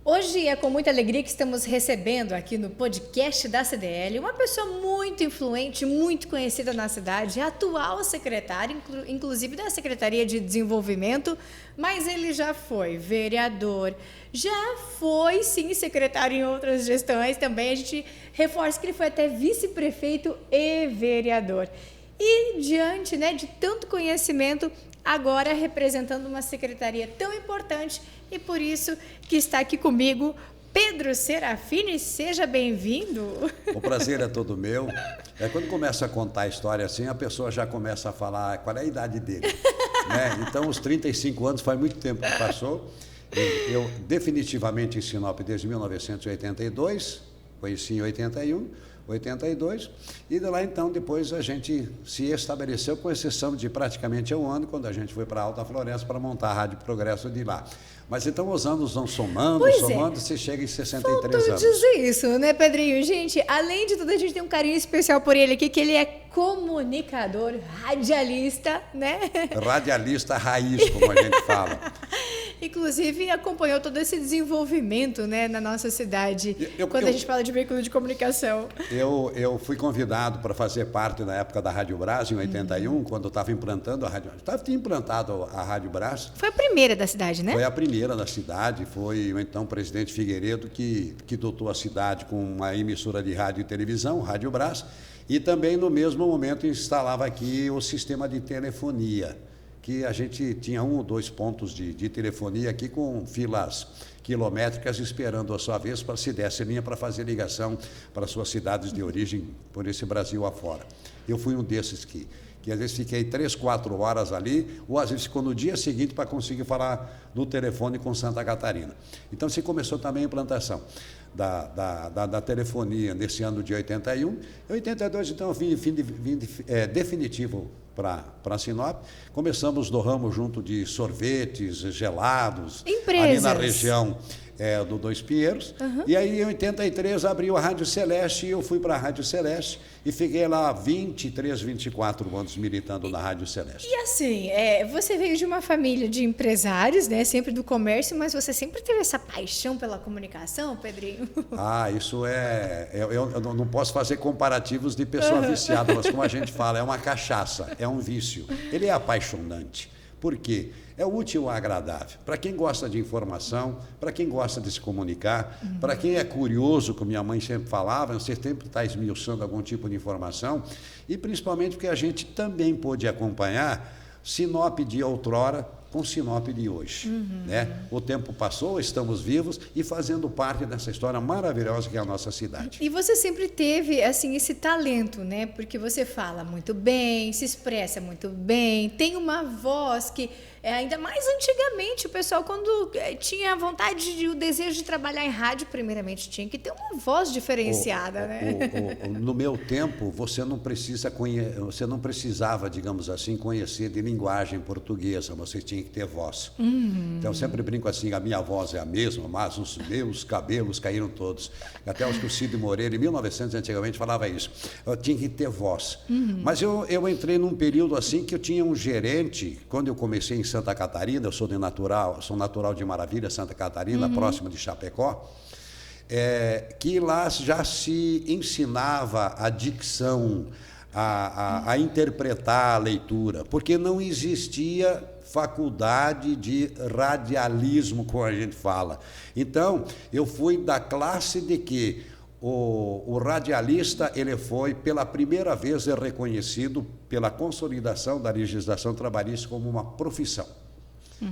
Hoje é com muita alegria que estamos recebendo aqui no podcast da CDL uma pessoa muito influente, muito conhecida na cidade, atual secretária, inclusive da Secretaria de Desenvolvimento, mas ele já foi vereador, já foi sim secretário em outras gestões também. A gente reforça que ele foi até vice-prefeito e vereador. E diante, de tanto conhecimento, agora representando uma secretaria tão importante, e por isso que está aqui comigo Pedro Serafini. Seja bem-vindo. O prazer é todo meu. Quando começa a contar a história assim, a pessoa já começa a falar qual é a idade dele. Então, os 35 anos faz muito tempo que passou. Eu definitivamente em Sinop desde 1982, conheci em 81, 82, e de lá então depois a gente se estabeleceu, com exceção de praticamente um ano, quando a gente foi para Alta Floresta para montar a Rádio Progresso de lá. Mas então os anos vão somando, você chega em 63 anos. Dizer isso, Pedrinho? Gente, além de tudo, a gente tem um carinho especial por ele aqui, que ele é comunicador, radialista, Radialista raiz, como a gente fala. Inclusive, acompanhou todo esse desenvolvimento, na nossa cidade, quando a gente fala de veículo de comunicação. Eu fui convidado para fazer parte, na época da Rádio Brás, em 81, quando eu estava implantando a Rádio Brás. Estava implantado a Rádio Brás. Foi a primeira da cidade, né? Foi a primeira da cidade, foi o então presidente Figueiredo que dotou a cidade com uma emissora de rádio e televisão, Rádio Brás, e também no mesmo momento instalava aqui o sistema de telefonia, que a gente tinha 1 ou 2 pontos de telefonia aqui com filas quilométricas esperando a sua vez para se desse linha para fazer ligação para suas cidades de origem por esse Brasil afora. Eu fui um desses que às vezes fiquei 3, 4 horas ali, ou às vezes ficou no dia seguinte para conseguir falar no telefone com Santa Catarina. Então, se começou também a implantação da telefonia nesse ano de 81. Em 82, então, eu vim definitivo para Sinop. Começamos no ramo junto de sorvetes, gelados, empresas ali na região do Dois Pinheiros. Uhum. E aí, em 83, abriu a Rádio Celeste, e eu fui para a Rádio Celeste e fiquei lá 23, 24 anos militando na Rádio Celeste. E assim, você veio de uma família de empresários, sempre do comércio, mas você sempre teve essa paixão pela comunicação, Pedrinho? Isso eu não posso fazer comparativos de pessoa viciada, mas como a gente fala, é uma cachaça, é um vício. Ele é apaixonante. Por quê? É útil ou agradável. Para quem gosta de informação, para quem gosta de se comunicar, para quem é curioso, como minha mãe sempre falava, você sempre está esmiuçando algum tipo de informação, e principalmente porque a gente também pôde acompanhar Sinop de outrora com Sinop de hoje. O tempo passou, estamos vivos e fazendo parte dessa história maravilhosa que é a nossa cidade. E você sempre teve esse talento, porque você fala muito bem, se expressa muito bem, tem uma voz que, ainda mais antigamente, o pessoal quando tinha vontade, o desejo de trabalhar em rádio, primeiramente tinha que ter uma voz diferenciada. No meu tempo, você não precisava, digamos assim, conhecer de linguagem portuguesa, você tinha que ter voz. Então, eu sempre brinco assim, a minha voz é a mesma, mas os meus cabelos caíram todos. Até os que o Cid Moreira, em 1900, antigamente, falava isso. Eu tinha que ter voz. Mas eu entrei num período assim que eu tinha um gerente, quando eu comecei em Santa Catarina, eu sou natural de Maravilha, Santa Catarina, próximo de Chapecó, que lá já se ensinava a dicção, a interpretar a leitura, porque não existia faculdade de radialismo, como a gente fala. Então, eu fui da classe de que o radialista, ele foi, pela primeira vez, reconhecido pela consolidação da legislação trabalhista como uma profissão.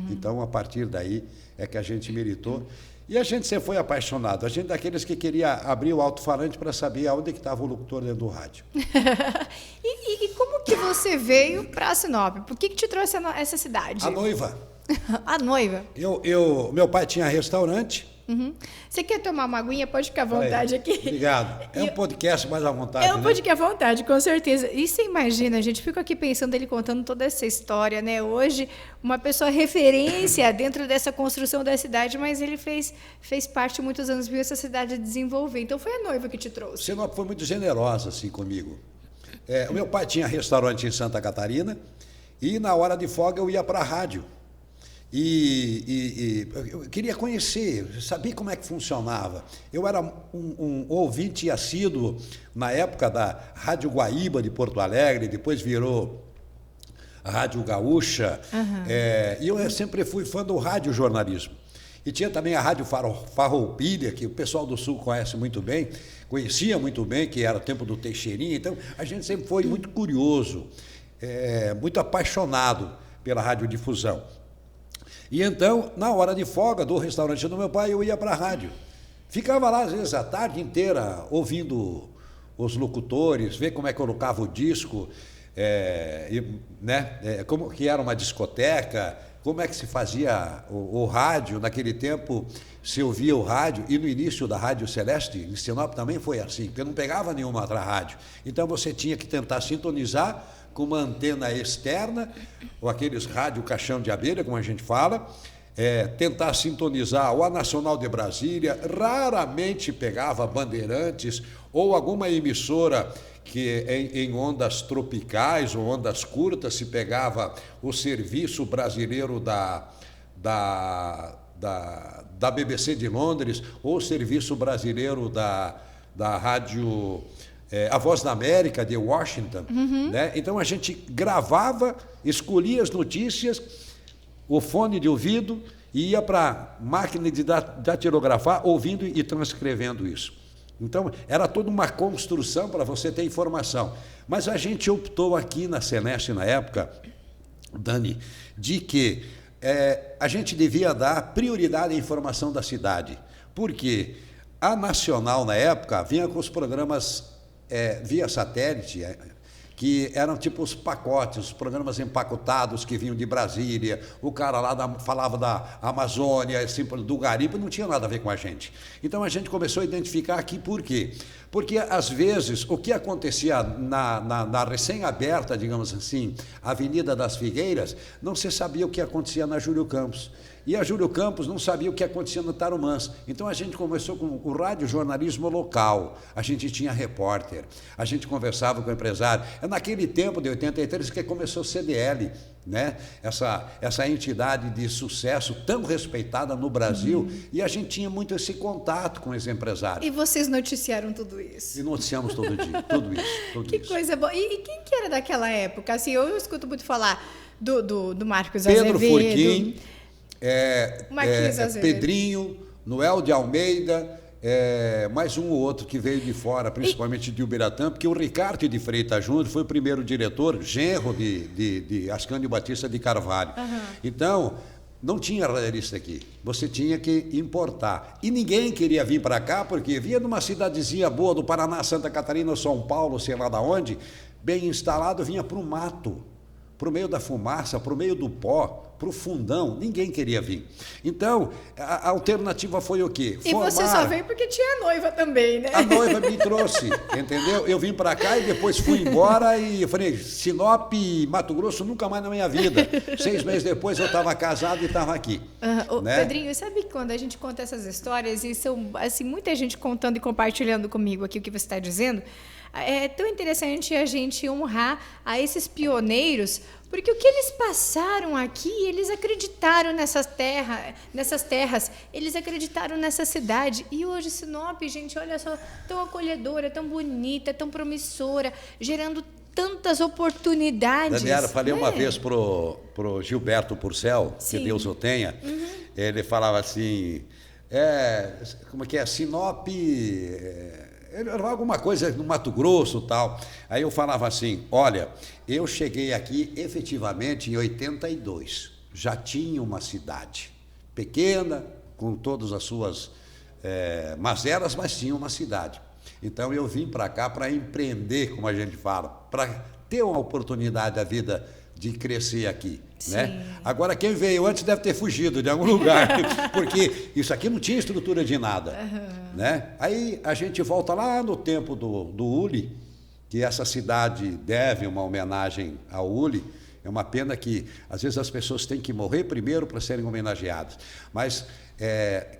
Então, a partir daí, é que a gente militou. E a gente sempre foi apaixonado. A gente daqueles que queria abrir o alto-falante para saber aonde que estava o locutor dentro do rádio. E como que você veio para Sinop? Por que te trouxe essa cidade? A noiva. A noiva? Meu pai tinha restaurante. Você quer tomar uma aguinha? Pode ficar à vontade aqui. Obrigado. É um podcast mais à vontade, É um podcast à vontade, com certeza. E você imagina, a gente fica aqui pensando, ele contando toda essa história, Hoje, uma pessoa referência dentro dessa construção da cidade, mas ele fez parte, muitos anos, viu essa cidade desenvolver. Então, foi a noiva que te trouxe. Sinop foi muito generosa, assim, comigo. O meu pai tinha restaurante em Santa Catarina e na hora de folga eu ia para a rádio. E eu queria conhecer, saber como é que funcionava. Eu era um ouvinte assíduo na época da Rádio Guaíba de Porto Alegre, depois virou a Rádio Gaúcha, e eu sempre fui fã do radiojornalismo. E tinha também a Rádio Farroupilha, que o pessoal do Sul conhece muito bem, conhecia muito bem, que era o tempo do Teixeirinha. Então, a gente sempre foi muito curioso, muito apaixonado pela radiodifusão. E então, na hora de folga do restaurante do meu pai, eu ia para a rádio. Ficava lá, às vezes, a tarde inteira, ouvindo os locutores, ver como é que colocava o disco, como que era uma discoteca, como é que se fazia o rádio. Naquele tempo, se ouvia o rádio, e no início da Rádio Celeste, em Sinop também foi assim, porque não pegava nenhuma outra rádio. Então, você tinha que tentar sintonizar com uma antena externa, ou aqueles rádio caixão de abelha, como a gente fala, tentar sintonizar ou a Nacional de Brasília, raramente pegava Bandeirantes, ou alguma emissora que em ondas tropicais ou ondas curtas se pegava o serviço brasileiro da BBC de Londres, ou o serviço brasileiro da rádio... A Voz da América, de Washington, né? Então a gente gravava, escolhia as notícias, o fone de ouvido, e ia para a máquina de datilografar, ouvindo e transcrevendo isso. Então era toda uma construção para você ter informação. Mas a gente optou aqui na Seneste, na época, Dani, de que a gente devia dar prioridade à informação da cidade. Porque a Nacional, na época, vinha com os programas via satélite, que eram tipo os pacotes, os programas empacotados que vinham de Brasília. O cara lá falava da Amazônia, assim, do garimpo, não tinha nada a ver com a gente. Então a gente começou a identificar aqui por quê. Porque, às vezes, o que acontecia na recém-aberta, digamos assim, Avenida das Figueiras, não se sabia o que acontecia na Júlio Campos. E a Júlio Campos não sabia o que acontecia no Tarumãs. Então a gente começou com o radiojornalismo local. A gente tinha repórter, a gente conversava com o empresário. É naquele tempo de 83 que começou o CDL, né? Essa entidade de sucesso tão respeitada no Brasil, e a gente tinha muito esse contato com esse empresário. E vocês noticiaram tudo isso? E noticiamos todo dia, tudo isso. Que coisa boa. E quem que era daquela época? Assim, eu escuto muito falar do Marcos Pedro Azevedo. Furquim, Marquinhos Azevedo. Pedrinho, Noel de Almeida, mais um ou outro que veio de fora, principalmente de Ubiratã, porque o Ricardo de Freitas Júnior foi o primeiro diretor, genro de Ascânio Batista de Carvalho. Então, não tinha radialista aqui, você tinha que importar. E ninguém queria vir para cá, porque vinha de uma cidadezinha boa do Paraná, Santa Catarina, São Paulo, sei lá de onde, bem instalado, vinha para o mato, para o meio da fumaça, para o meio do pó, para o fundão, ninguém queria vir. Então, a alternativa foi o quê? E você só veio porque tinha a noiva também, né? A noiva me trouxe, entendeu? Eu vim para cá e depois fui embora e eu falei, Sinop, Mato Grosso, nunca mais na minha vida. 6 meses depois eu estava casado e estava aqui. Né? Pedrinho, sabe que quando a gente conta essas histórias, e são assim, muita gente contando e compartilhando comigo aqui o que você está dizendo, é tão interessante a gente honrar a esses pioneiros, porque o que eles passaram aqui, eles acreditaram nessas terras, eles acreditaram nessa cidade. E hoje Sinop, gente, olha só, tão acolhedora, tão bonita, tão promissora, gerando tantas oportunidades. Daniela, falei uma vez pro Gilberto Purcell, que Deus o tenha, ele falava assim, como é que é, Sinop... alguma coisa no Mato Grosso e tal. Aí eu falava assim, olha, eu cheguei aqui efetivamente em 82. Já tinha uma cidade pequena, com todas as suas mazelas, mas tinha uma cidade. Então eu vim para cá para empreender, como a gente fala, para ter uma oportunidade da vida de crescer aqui. Né? Agora, quem veio antes deve ter fugido de algum lugar, porque isso aqui não tinha estrutura de nada. Né? Aí a gente volta lá no tempo do Uli, que essa cidade deve uma homenagem ao Uli. É uma pena que, às vezes, as pessoas têm que morrer primeiro para serem homenageadas. Mas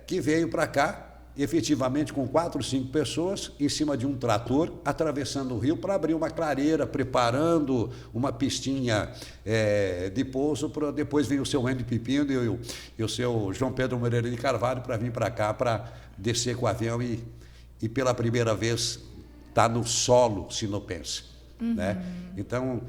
que veio para cá efetivamente com 4, 5 pessoas em cima de um trator, atravessando o rio para abrir uma clareira, preparando uma pistinha de pouso, para depois vir o seu Andy Pepino e o seu João Pedro Moreira de Carvalho para vir para cá, para descer com o avião e pela primeira vez estar no solo sinopense. Né? Então,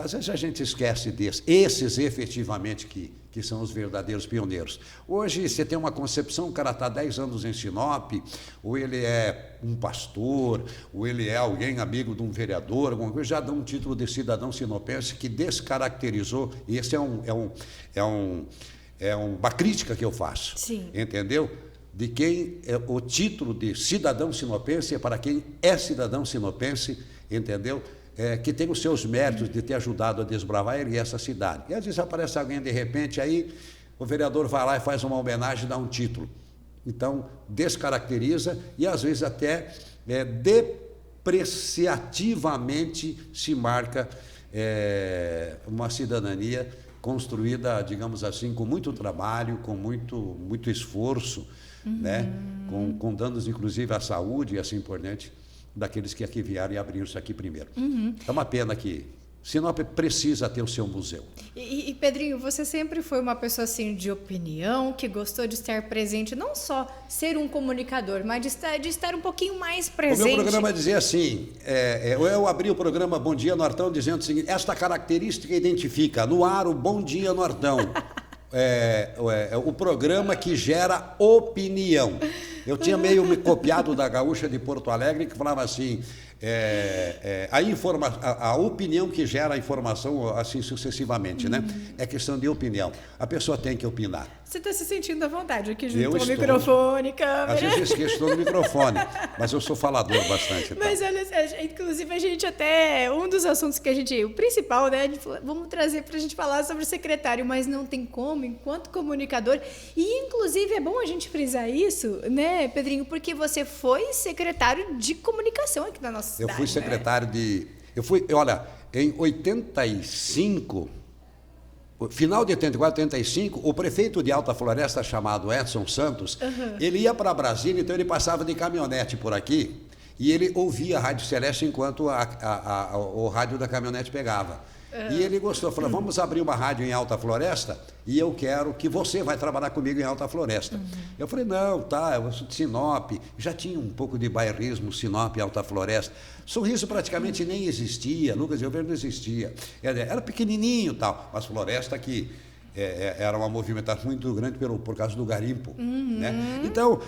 às vezes a gente esquece esses efetivamente que são os verdadeiros pioneiros. Hoje você tem uma concepção, o cara está 10 anos em Sinop, ou ele é um pastor, ou ele é alguém amigo de um vereador, alguma coisa, já dá um título de cidadão sinopense que descaracterizou, e esse é uma crítica que eu faço. Sim. Entendeu? De quem o título de cidadão sinopense é para quem é cidadão sinopense, entendeu? Que tem os seus méritos de ter ajudado a desbravar ele e essa cidade. E às vezes aparece alguém de repente, aí o vereador vai lá e faz uma homenagem e dá um título. Então, descaracteriza e às vezes até depreciativamente se marca uma cidadania construída, digamos assim, com muito trabalho, com muito esforço, né? Com danos inclusive à saúde e assim por diante, daqueles que aqui vieram e abriram isso aqui primeiro. É uma pena que Sinop precisa ter o seu museu. E Pedrinho, você sempre foi uma pessoa assim de opinião, que gostou de estar presente, não só ser um comunicador, mas de estar um pouquinho mais presente. O meu programa dizia assim, eu abri o programa Bom Dia Nortão dizendo o seguinte: esta característica identifica no ar o Bom Dia Nortão. O programa que gera opinião. Eu tinha meio me copiado da Gaúcha de Porto Alegre, que falava assim, a opinião que gera a informação, assim sucessivamente, né? É questão de opinião. A pessoa tem que opinar. Você está se sentindo à vontade aqui junto ao microfone, câmera. Às vezes eu esqueço do microfone, mas eu sou falador bastante. Então. Mas olha, inclusive a gente até, um dos assuntos que o principal, né, vamos trazer para a gente falar sobre o secretário, mas não tem como, enquanto comunicador, e inclusive é bom a gente frisar isso, né, Pedrinho, porque você foi secretário de comunicação aqui na nossa cidade. Eu fui secretário olha, em 85... Final de 84, 85, o prefeito de Alta Floresta, chamado Edson Santos, ele ia para Brasília, então ele passava de caminhonete por aqui e ele ouvia a Rádio Celeste enquanto o rádio da caminhonete pegava. E ele gostou, falou, vamos abrir uma rádio em Alta Floresta e eu quero que você vai trabalhar comigo em Alta Floresta. Eu falei, não, tá, eu sou de Sinop, já tinha um pouco de bairrismo Sinop e Alta Floresta. Sorriso praticamente nem existia, Lucas Gilberto não existia. Era pequenininho e tal, mas Floresta que era uma movimentação muito grande por causa do garimpo. Né? Então,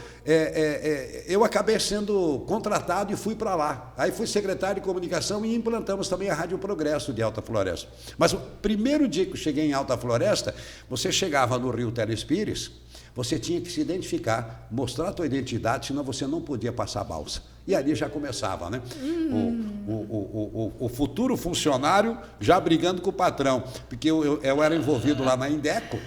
eu acabei sendo contratado e fui para lá. Aí fui secretário de comunicação e implantamos também a Rádio Progresso de Alta Floresta. Mas o primeiro dia que eu cheguei em Alta Floresta, você chegava no Rio Telespires, você tinha que se identificar, mostrar a tua identidade, senão você não podia passar a balsa. E ali já começava, né? O futuro funcionário já brigando com o patrão, porque eu era envolvido lá na Indeco,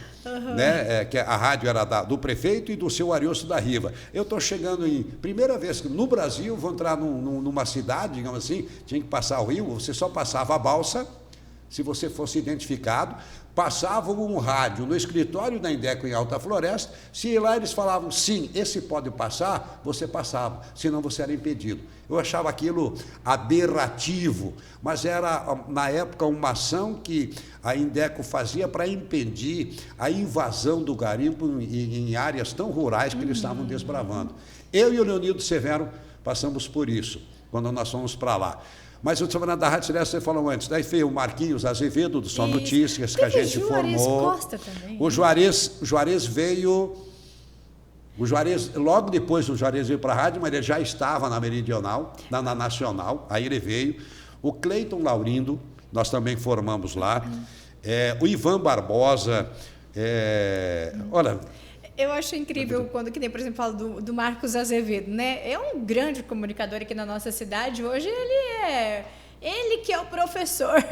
né? Que a rádio era do prefeito e do seu Ariosto da Riva. Eu estou chegando primeira vez no Brasil, vou entrar numa cidade, digamos assim, tinha que passar o rio, você só passava a balsa, se você fosse identificado, passava um rádio no escritório da Indeco em Alta Floresta, se lá eles falavam, sim, esse pode passar, você passava, senão você era impedido. Eu achava aquilo aberrativo, mas era, na época, uma ação que a Indeco fazia para impedir a invasão do garimpo em áreas tão rurais que eles estavam desbravando. Eu e o Leonildo Severo passamos por isso, quando nós fomos para lá. Mas eu estou falando da Rádio Celeste, você falou antes. Daí veio o Marquinhos Azevedo, do Só Notícias, que a gente formou. Costa também. O Juarez veio... logo depois do Juarez veio para a rádio, mas ele já estava na Meridional, na Nacional, aí ele veio. O Cleiton Laurindo, nós também formamos lá. O Ivan Barbosa, olha... Eu acho incrível quando, que nem, por exemplo, falo do Marcos Azevedo, né? É um grande comunicador aqui na nossa cidade. Hoje ele que é o professor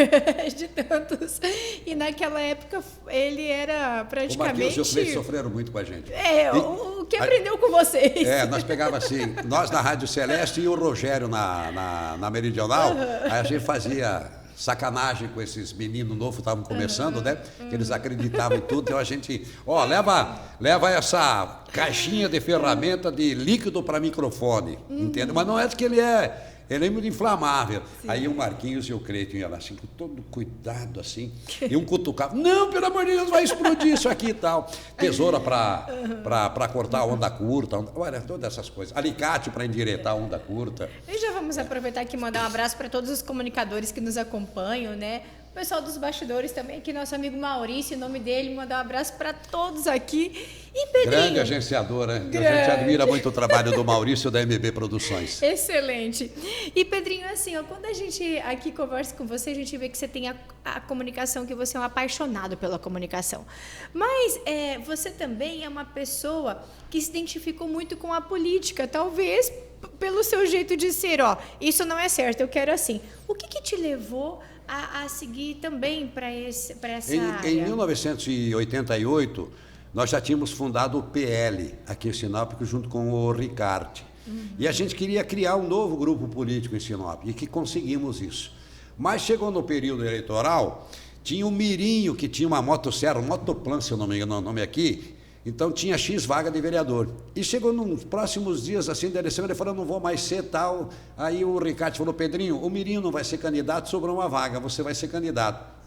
de tantos. E naquela época ele era praticamente... O Marquinhos e o Cleiton sofreram muito com a gente. O que aprendeu com vocês. Nós pegávamos assim, nós na Rádio Celeste e o Rogério na Meridional, aí a gente fazia sacanagem com esses meninos novos que estavam começando, né? Que eles acreditavam em tudo. Então a gente, leva essa caixinha de ferramenta de líquido para microfone, entende? Mas não é que ele é muito inflamável. Sim. Aí o Marquinhos e o Cleiton iam lá assim, com todo cuidado, assim, e um cutucava, não, pelo amor de Deus, vai explodir isso aqui e tal. Tesoura para cortar a onda curta, olha, todas essas coisas. Alicate para endireitar a onda curta. E já vamos aproveitar aqui e mandar um abraço para todos os comunicadores que nos acompanham, né? O pessoal dos bastidores também, aqui nosso amigo Maurício, em nome dele, mandar um abraço para todos aqui. E Pedrinho? Grande agenciador, né? A gente admira muito o trabalho do Maurício da MB Produções. Excelente. E Pedrinho, assim, ó, quando a gente aqui conversa com você, a gente vê que você tem a comunicação, que você é um apaixonado pela comunicação. Mas você também é uma pessoa que se identificou muito com a política, talvez pelo seu jeito de ser, ó, isso não é certo, eu quero assim. O que te levou a seguir também para essa área? Em 1988, nós já tínhamos fundado o PL aqui em Sinop, junto com o Ricardo. E a gente queria criar um novo grupo político em Sinop, e que conseguimos isso. Mas chegou no período eleitoral, tinha o Mirinho, que tinha uma motosserra, um motoplan, se eu não me engano o nome aqui, então tinha X vaga de vereador. E chegou nos próximos dias assim da eleição, ele falou, não vou mais ser tal. Aí o Ricardo falou, Pedrinho, o Mirinho não vai ser candidato, sobrou uma vaga, você vai ser candidato.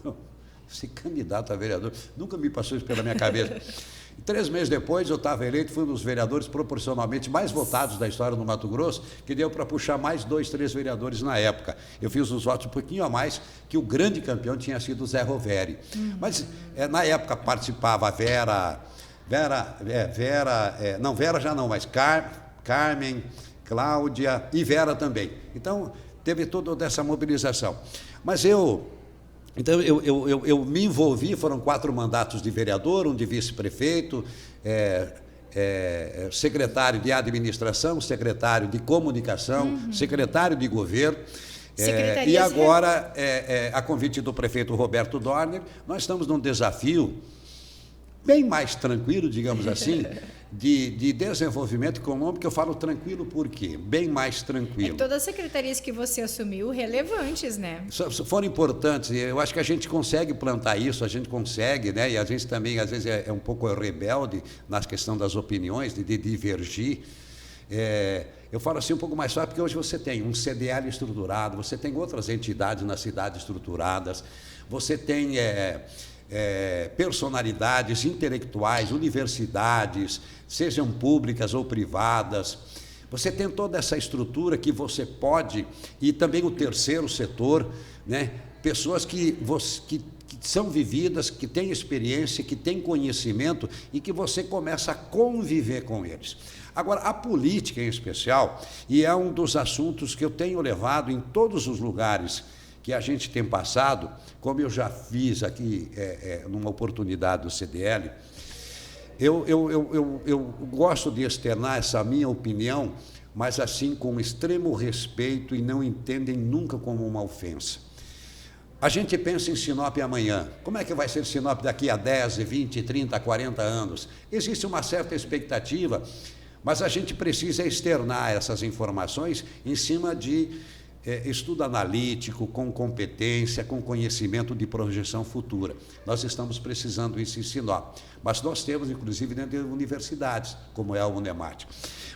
Ser candidato a vereador, nunca me passou isso pela minha cabeça. 3 meses depois eu estava eleito, fui um dos vereadores proporcionalmente mais votados da história do Mato Grosso, que deu para puxar mais 2, 3 vereadores na época. Eu fiz os votos um pouquinho a mais, que o grande campeão tinha sido o Zé Roveri. Mas na época participava a Vera já não, mas Carmen, Cláudia e Vera também. Então, teve toda essa mobilização. Mas eu me envolvi, foram 4 mandatos de vereador, um de vice-prefeito, secretário de administração, secretário de comunicação, secretário de governo. E agora, a convite do prefeito Roberto Dorner, nós estamos num desafio bem mais tranquilo, digamos assim, de desenvolvimento econômico. Eu falo tranquilo por quê? Bem mais tranquilo. Todas as secretarias que você assumiu, relevantes, né? Foram importantes. Eu acho que a gente consegue plantar isso, a gente consegue, né? E a gente também, às vezes, é um pouco rebelde na questão das opiniões, de divergir. Eu falo assim um pouco mais fácil, porque hoje você tem um CDL estruturado, você tem outras entidades na cidade estruturadas, você tem personalidades intelectuais, universidades, sejam públicas ou privadas. Você tem toda essa estrutura que você pode, e também o terceiro setor, né? Pessoas que são vividas, que têm experiência, que têm conhecimento e que você começa a conviver com eles. Agora, a política em especial, e é um dos assuntos que eu tenho levado em todos os lugares que a gente tem passado, como eu já fiz aqui numa oportunidade do CDL, eu gosto de externar essa minha opinião, mas assim com extremo respeito, e não entendem nunca como uma ofensa. A gente pensa em Sinop amanhã. Como é que vai ser Sinop daqui a 10, 20, 30, 40 anos? Existe uma certa expectativa, mas a gente precisa externar essas informações em cima de estudo analítico, com competência, com conhecimento de projeção futura. Nós estamos precisando disso em Sinop, mas nós temos, inclusive, dentro de universidades, como é a Unemat.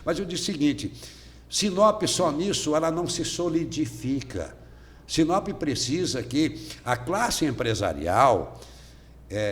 Mas eu disse o seguinte, Sinop só nisso, ela não se solidifica. Sinop precisa que a classe empresarial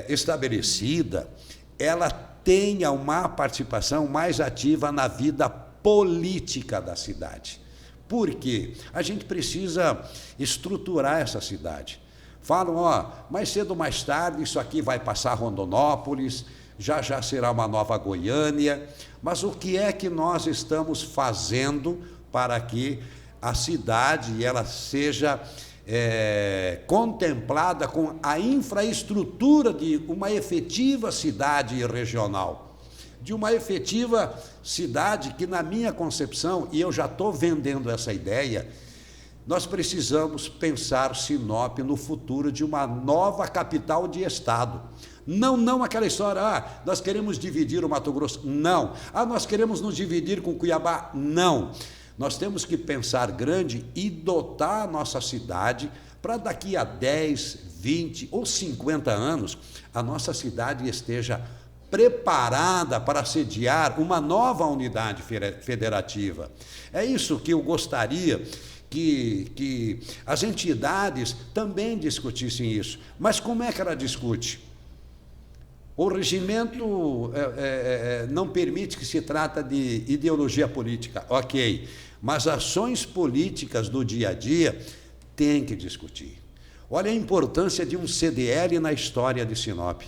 estabelecida, ela tenha uma participação mais ativa na vida política da cidade. Por quê? A gente precisa estruturar essa cidade. Falam, mais cedo ou mais tarde, isso aqui vai passar Rondonópolis, já será uma nova Goiânia, mas o que é que nós estamos fazendo para que a cidade ela seja contemplada com a infraestrutura de uma efetiva cidade regional? De uma efetiva cidade que, na minha concepção, e eu já estou vendendo essa ideia, nós precisamos pensar Sinop no futuro de uma nova capital de estado. Não aquela história, nós queremos dividir o Mato Grosso. Não. Nós queremos nos dividir com Cuiabá. Não. Nós temos que pensar grande e dotar a nossa cidade para daqui a 10, 20 ou 50 anos, a nossa cidade esteja preparada para sediar uma nova unidade federativa. É isso que eu gostaria que as entidades também discutissem isso. Mas como é que ela discute? O regimento não permite que se trata de ideologia política, ok, mas ações políticas do dia a dia tem que discutir. Olha a importância de um CDL na história de Sinop.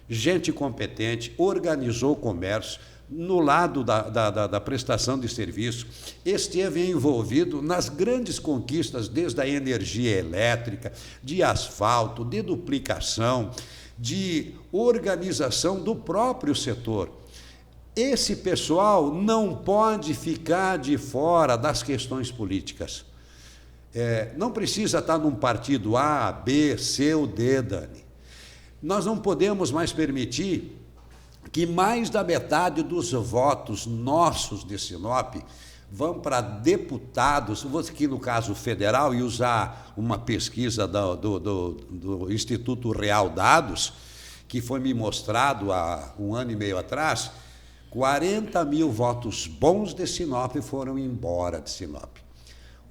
Gente competente, organizou o comércio, no lado da prestação de serviço, esteve envolvido nas grandes conquistas, desde a energia elétrica, de asfalto, de duplicação, de organização do próprio setor. Esse pessoal não pode ficar de fora das questões políticas. Não precisa estar num partido A, B, C ou D, Dani. Nós não podemos mais permitir que mais da metade dos votos nossos de Sinop vão para deputados, vou aqui no caso federal, e usar uma pesquisa do Instituto Real Dados, que foi me mostrado há 1 ano e meio atrás, 40 mil votos bons de Sinop foram embora de Sinop.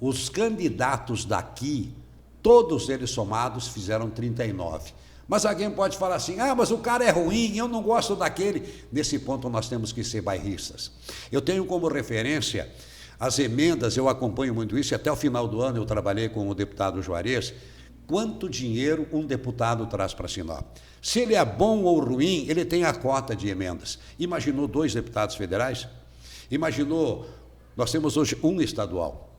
Os candidatos daqui, todos eles somados, fizeram 39. Mas alguém pode falar assim, mas o cara é ruim, eu não gosto daquele. Nesse ponto nós temos que ser bairristas. Eu tenho como referência as emendas, eu acompanho muito isso, e até o final do ano eu trabalhei com o deputado Juarez, quanto dinheiro um deputado traz para Sinop. Se ele é bom ou ruim, ele tem a cota de emendas. Imaginou 2 deputados federais? Imaginou, nós temos hoje 1 estadual.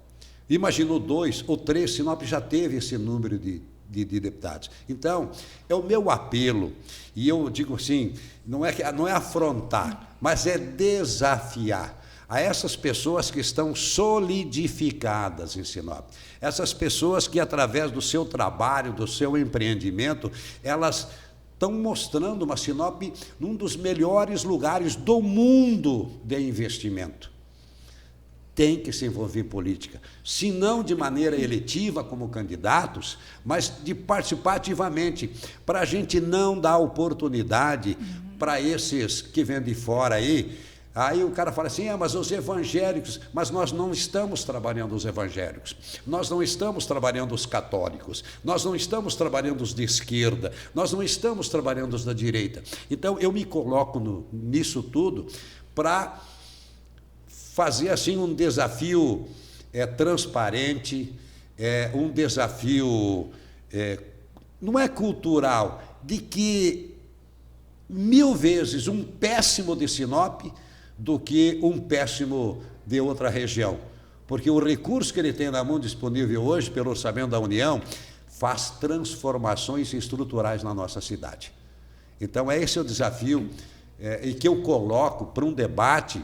Imaginou 2 ou 3, Sinop já teve esse número de deputados. Então, é o meu apelo, e eu digo assim, não é afrontar, mas é desafiar a essas pessoas que estão solidificadas em Sinop. Essas pessoas que, através do seu trabalho, do seu empreendimento, elas estão mostrando uma Sinop num dos melhores lugares do mundo de investimento. Tem que se envolver em política, se não de maneira eletiva como candidatos, mas de participar ativamente, para a gente não dar oportunidade para esses que vêm de fora aí. Aí o cara fala assim, mas os evangélicos, mas nós não estamos trabalhando os evangélicos, nós não estamos trabalhando os católicos, nós não estamos trabalhando os de esquerda, nós não estamos trabalhando os da direita. Então eu me coloco nisso tudo para fazer assim um desafio transparente, um desafio, não é cultural, de que 1000 vezes um péssimo de Sinop do que um péssimo de outra região. Porque o recurso que ele tem na mão disponível hoje, pelo orçamento da União, faz transformações estruturais na nossa cidade. Então, esse é o desafio e que eu coloco para um debate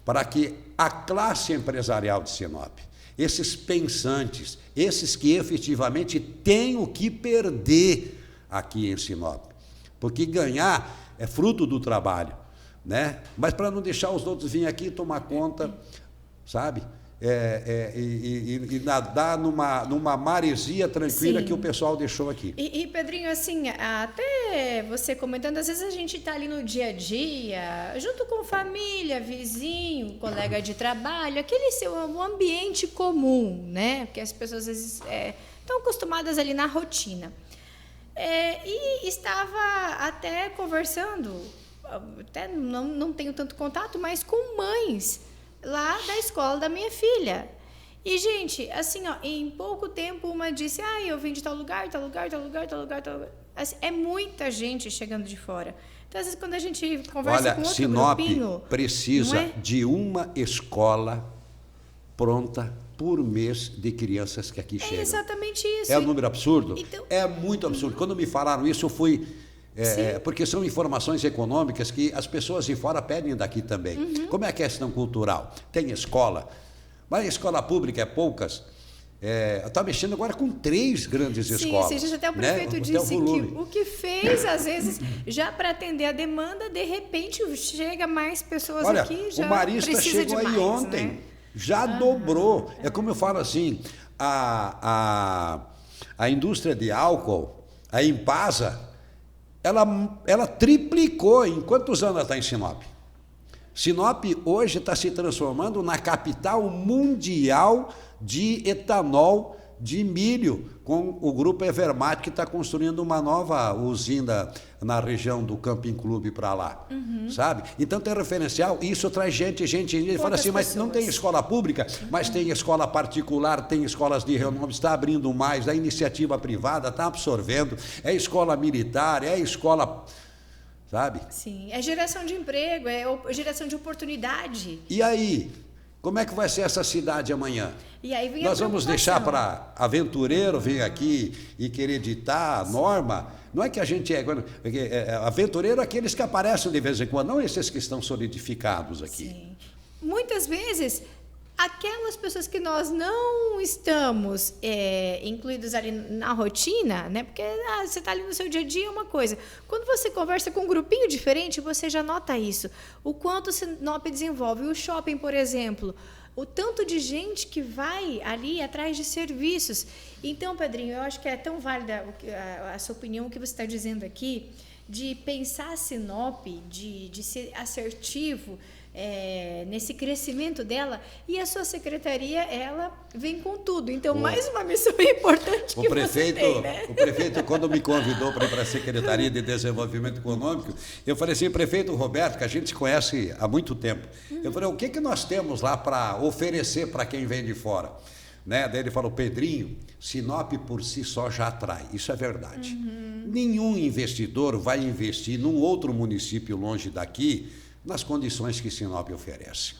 para que a classe empresarial de Sinop, esses pensantes, esses que efetivamente têm o que perder aqui em Sinop, porque ganhar é fruto do trabalho, né? Mas para não deixar os outros virem aqui tomar conta, sabe? E nadar numa maresia tranquila. Sim. Que o pessoal deixou aqui. E Pedrinho, assim, até você comentando, às vezes a gente está ali no dia a dia, junto com família, vizinho, colega de trabalho, aquele seu ambiente comum, né? Porque as pessoas às vezes estão acostumadas ali na rotina. E estava até conversando, até não tenho tanto contato, mas com mães lá da escola da minha filha. E, gente, assim, em pouco tempo uma disse, eu vim de tal lugar, tal lugar, tal lugar, tal lugar, tal lugar. Assim, é muita gente chegando de fora. Então, às vezes, quando a gente conversa com outro Sinop grupinho... precisa de uma escola pronta por mês de crianças que aqui chegam. É exatamente isso. É um número absurdo? Então, é muito absurdo. Quando me falaram isso, eu fui... porque são informações econômicas que as pessoas de fora pedem daqui também. Como é a questão cultural? Tem escola, mas a escola pública é poucas. Está mexendo agora com 3 grandes escolas. Sim, até o prefeito disse que o que fez, às vezes, já para atender a demanda, de repente chega mais pessoas aqui, já o Marista chegou demais, aí ontem, né? Já dobrou. É como eu falo assim, a A indústria de álcool, a Impasa, ela triplicou. Em quantos anos ela está em Sinop? Sinop hoje está se transformando na capital mundial de etanol de milho, com o grupo Evermat, que está construindo uma nova usina na região do Camping Clube para lá, sabe? Então tem referencial, isso traz gente fala assim, mas não tem escola pública, mas tem escola particular, tem escolas de renome, está abrindo mais, a iniciativa privada está absorvendo, é escola militar, é escola... sabe? Sim, é geração de emprego, é geração de oportunidade. E aí, como é que vai ser essa cidade amanhã? E aí vem Nós vamos deixar para aventureiro vir aqui e querer ditar a norma? Não é que a gente aventureiro é aqueles que aparecem de vez em quando, não esses que estão solidificados aqui. Sim. Muitas vezes, aquelas pessoas que nós não estamos incluídos ali na rotina, né? Porque você está ali no seu dia a dia é uma coisa. Quando você conversa com um grupinho diferente, você já nota isso. O quanto o Sinop desenvolve. O shopping, por exemplo, o tanto de gente que vai ali atrás de serviços. Então, Pedrinho, eu acho que é tão válida a sua opinião, o que você está dizendo aqui, de pensar a Sinop, de ser assertivo, nesse crescimento dela, e a sua secretaria, ela vem com tudo. Então, mais uma missão importante que você tem, né? O prefeito, quando me convidou para ir para a Secretaria de Desenvolvimento Econômico, eu falei assim, prefeito Roberto, que a gente se conhece há muito tempo, eu falei, o que nós temos lá para oferecer para quem vem de fora? Né? Daí ele falou, Pedrinho, Sinop por si só já atrai, isso é verdade. Nenhum investidor vai investir num outro município longe daqui nas condições que Sinop oferece.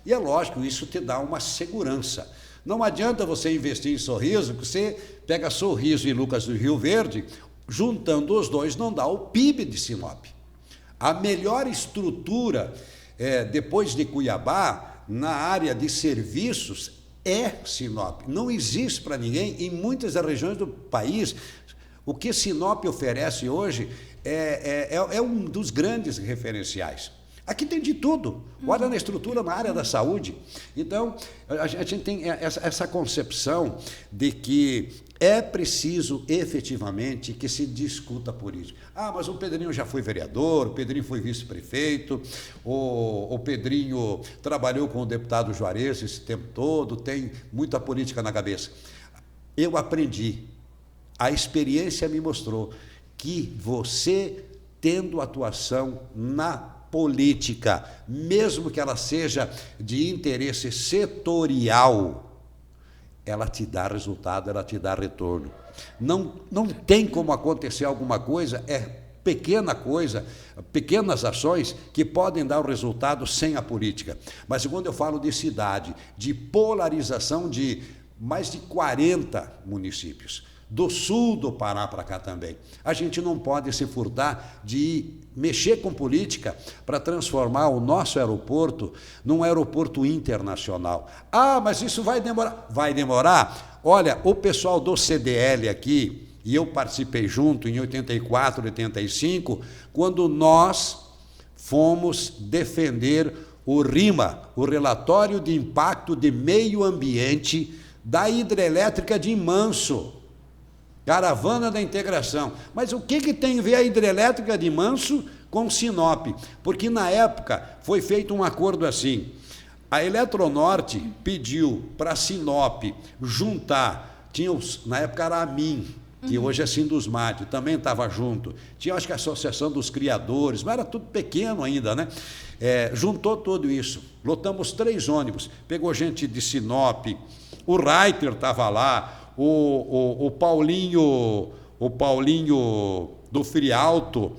E é lógico, isso te dá uma segurança. Não adianta você investir em Sorriso, que você pega Sorriso e Lucas do Rio Verde, juntando os dois não dá o PIB de Sinop. A melhor estrutura, depois de Cuiabá, na área de serviços, é Sinop. Não existe para ninguém em muitas das regiões do país. O que Sinop oferece hoje é um dos grandes referenciais. Aqui tem de tudo. Olha na estrutura na área da saúde. Então, a gente tem essa concepção de que é preciso efetivamente que se discuta política. Ah, mas o Pedrinho já foi vereador, o Pedrinho foi vice-prefeito, o Pedrinho trabalhou com o deputado Juarez esse tempo todo, tem muita política na cabeça. Eu aprendi, a experiência me mostrou que você, tendo atuação na política, mesmo que ela seja de interesse setorial, ela te dá resultado, ela te dá retorno. Não tem como acontecer alguma coisa, pequena coisa, pequenas ações que podem dar o resultado sem a política. Mas quando eu falo de cidade, de polarização de mais de 40 municípios, do sul do Pará para cá também, a gente não pode se furtar de mexer com política para transformar o nosso aeroporto num aeroporto internacional. Ah, mas isso vai demorar. Vai demorar? Olha, o pessoal do CDL aqui, e eu participei junto em 84, 85, quando nós fomos defender o RIMA, o Relatório de Impacto de Meio Ambiente da hidrelétrica de Manso, Caravana da Integração. Mas o que tem a ver a hidrelétrica de Manso com Sinop? Porque na época foi feito um acordo assim, a Eletronorte pediu para Sinop juntar, na época era a AMIN, que hoje é Sindusmate, também estava junto, tinha acho que a Associação dos Criadores, mas era tudo pequeno ainda, né? Juntou tudo isso, lotamos 3 ônibus, pegou gente de Sinop, o Reiter estava lá, o Paulinho do Frialto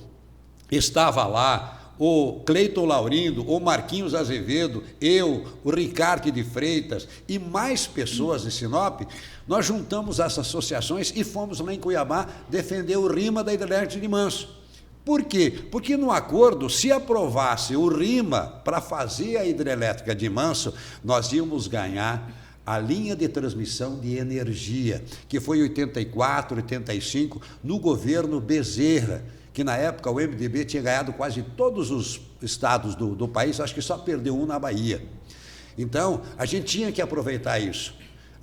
estava lá, o Cleiton Laurindo, o Marquinhos Azevedo, eu, o Ricardo de Freitas e mais pessoas de Sinop, nós juntamos essas associações e fomos lá em Cuiabá defender o RIMA da hidrelétrica de Manso. Por quê? Porque no acordo, se aprovasse o RIMA para fazer a hidrelétrica de Manso, nós íamos ganhar a linha de transmissão de energia, que foi em 84, 85, no governo Bezerra, que na época o MDB tinha ganhado quase todos os estados do país, acho que só perdeu um na Bahia. Então, a gente tinha que aproveitar isso.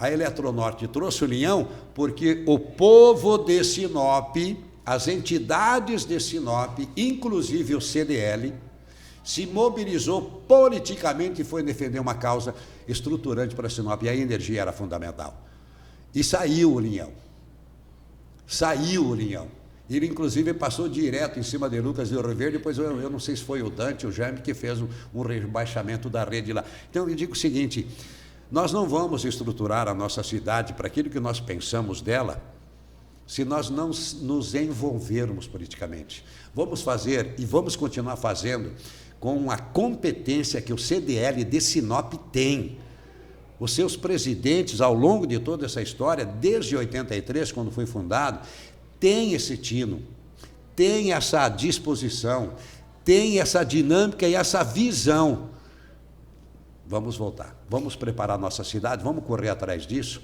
A Eletronorte trouxe o União porque o povo de Sinop, as entidades de Sinop, inclusive o CDL, se mobilizou politicamente e foi defender uma causa estruturante para Sinop, e a energia era fundamental. E saiu o União. Saiu o União. Ele, inclusive, passou direto em cima de Lucas do Rio Verde, depois eu não sei se foi o Dante, o Jaime, que fez um rebaixamento da rede lá. Então, eu digo o seguinte, nós não vamos estruturar a nossa cidade para aquilo que nós pensamos dela, se nós não nos envolvermos politicamente. Vamos fazer e vamos continuar fazendo com a competência que o CDL de Sinop tem. Os seus presidentes, ao longo de toda essa história, desde 83, quando foi fundado, tem esse tino, tem essa disposição, tem essa dinâmica e essa visão. Vamos voltar, vamos preparar nossa cidade, vamos correr atrás disso.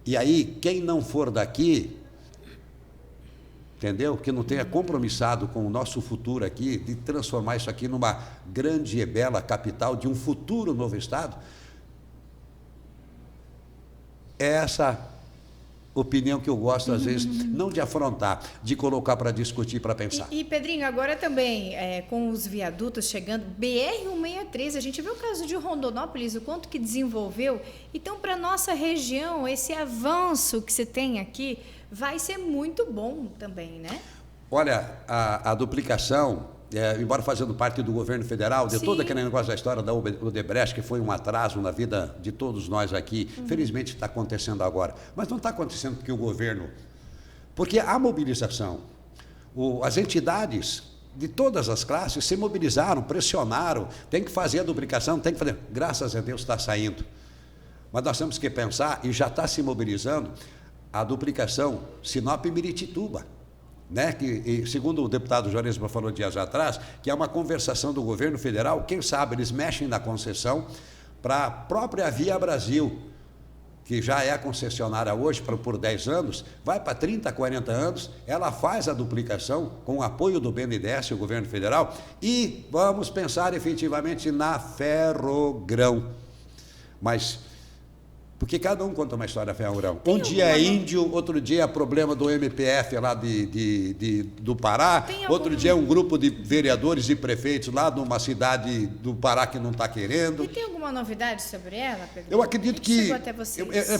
E aí, quem não for daqui, entendeu? Que não tenha compromissado com o nosso futuro aqui, de transformar isso aqui numa grande e bela capital de um futuro novo estado, é essa opinião que eu gosto, às vezes, não de afrontar, de colocar para discutir, para pensar. E, Pedrinho, agora também, com os viadutos chegando, BR-163, a gente viu o caso de Rondonópolis, o quanto que desenvolveu. Então, para a nossa região, esse avanço que se tem aqui vai ser muito bom também, né? Olha, a duplicação, embora fazendo parte do governo federal, de todo aquele negócio da história da Odebrecht, que foi um atraso na vida de todos nós aqui, felizmente está acontecendo agora. Mas não está acontecendo porque o governo... Porque a mobilização, as entidades de todas as classes se mobilizaram, pressionaram, tem que fazer a duplicação, tem que fazer... Graças a Deus está saindo. Mas nós temos que pensar, e já está se mobilizando, a duplicação Sinop-Miritituba. Né, que, segundo o deputado Joanesma falou dias atrás, que é uma conversação do governo federal, quem sabe eles mexem na concessão para a própria Via Brasil, que já é a concessionária hoje por 10 anos, vai para 30, 40 anos, ela faz a duplicação com o apoio do BNDES, o governo federal, e vamos pensar efetivamente na Ferrogrão. Mas... porque cada um conta uma história, Ferrogrão. Um dia é índio, outro dia é problema do MPF lá do Pará, outro dia é um grupo de vereadores e prefeitos lá de uma cidade do Pará que não está querendo. E tem alguma novidade sobre ela, Pedro? Eu acredito que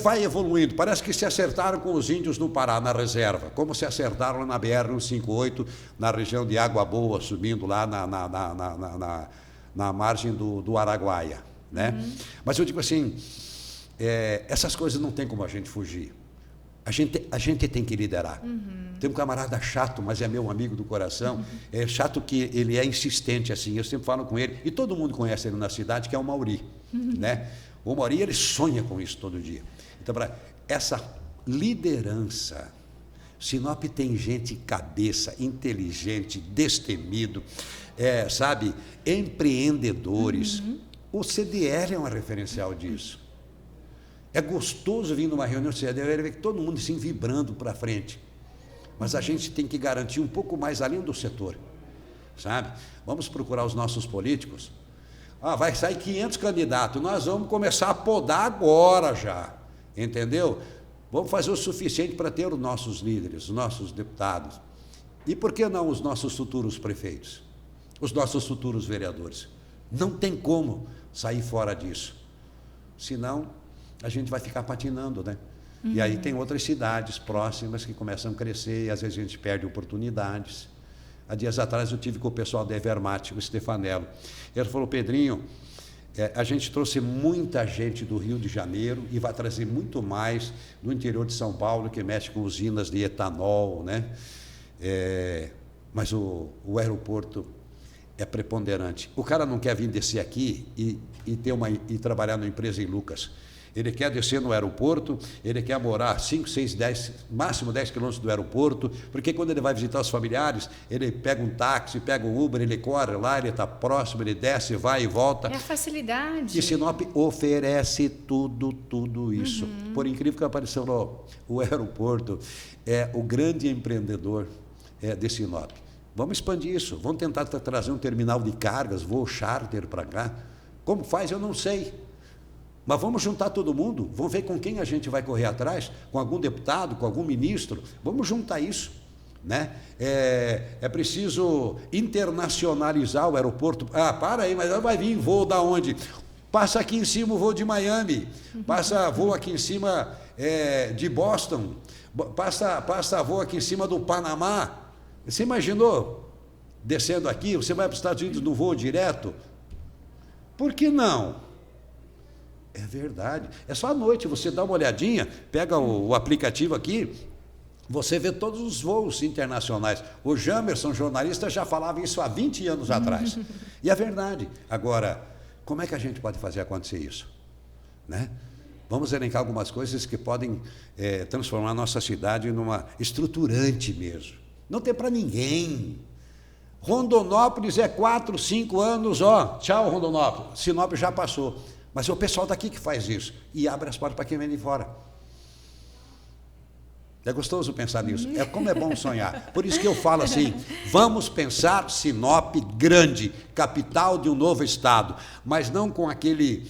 vai evoluindo. Parece que se acertaram com os índios no Pará, na reserva, como se acertaram na BR-158, na região de Água Boa, subindo lá na margem do Araguaia. Né? Mas eu digo assim... essas coisas não tem como a gente fugir. A gente tem que liderar. Tem um camarada chato, mas é meu amigo do coração. É chato que ele é insistente assim. Eu sempre falo com ele, e todo mundo conhece ele na cidade, que é o Mauri. Né? O Mauri, ele sonha com isso todo dia. Então, essa liderança, Sinop tem gente cabeça, inteligente, destemido, sabe, empreendedores. O CDL é um referencial disso. É gostoso vir numa reunião do CDL e ver que todo mundo assim vibrando para frente. Mas a gente tem que garantir um pouco mais além do setor, sabe? Vamos procurar os nossos políticos. Vai sair 500 candidatos, nós vamos começar a podar agora já, entendeu? Vamos fazer o suficiente para ter os nossos líderes, os nossos deputados. E por que não os nossos futuros prefeitos? Os nossos futuros vereadores? Não tem como sair fora disso. Senão... a gente vai ficar patinando, né? E aí tem outras cidades próximas que começam a crescer e às vezes a gente perde oportunidades. Há dias atrás eu tive com o pessoal da Evermate, o Stefanello. Ele falou, Pedrinho, a gente trouxe muita gente do Rio de Janeiro e vai trazer muito mais do interior de São Paulo, que mexe com usinas de etanol, né? Mas o aeroporto é preponderante. O cara não quer vir descer aqui e trabalhar numa empresa em Lucas. Ele quer descer no aeroporto, ele quer morar 5, 6, 10, máximo 10 quilômetros do aeroporto, porque quando ele vai visitar os familiares, ele pega um táxi, pega um Uber, ele corre lá, ele está próximo, ele desce, vai e volta. É a facilidade. E Sinop oferece tudo isso. Por incrível que pareça, o aeroporto é o grande empreendedor de Sinop. Vamos expandir isso, vamos tentar trazer um terminal de cargas, voo charter para cá. Como faz, eu não sei. Mas vamos juntar todo mundo, vamos ver com quem a gente vai correr atrás, com algum deputado, com algum ministro, vamos juntar isso. Né? É preciso internacionalizar o aeroporto. Para aí, mas vai vir voo da onde? Passa aqui em cima o voo de Miami, passa voo aqui em cima de Boston, passa voo aqui em cima do Panamá. Você imaginou descendo aqui, você vai para os Estados Unidos no voo direto? Por que não? É verdade. É só à noite, você dá uma olhadinha, pega o aplicativo aqui, você vê todos os voos internacionais. O Jamerson, jornalista, já falava isso há 20 anos atrás. E é verdade. Agora, como é que a gente pode fazer acontecer isso? Né? Vamos elencar algumas coisas que podem transformar a nossa cidade numa estruturante mesmo. Não tem para ninguém. Rondonópolis é 4, 5 anos, tchau Rondonópolis. Sinop já passou. Mas é o pessoal daqui que faz isso. E abre as portas para quem vem de fora. É gostoso pensar nisso. Como é bom sonhar. Por isso que eu falo assim, vamos pensar Sinop grande, capital de um novo estado, mas não com aquele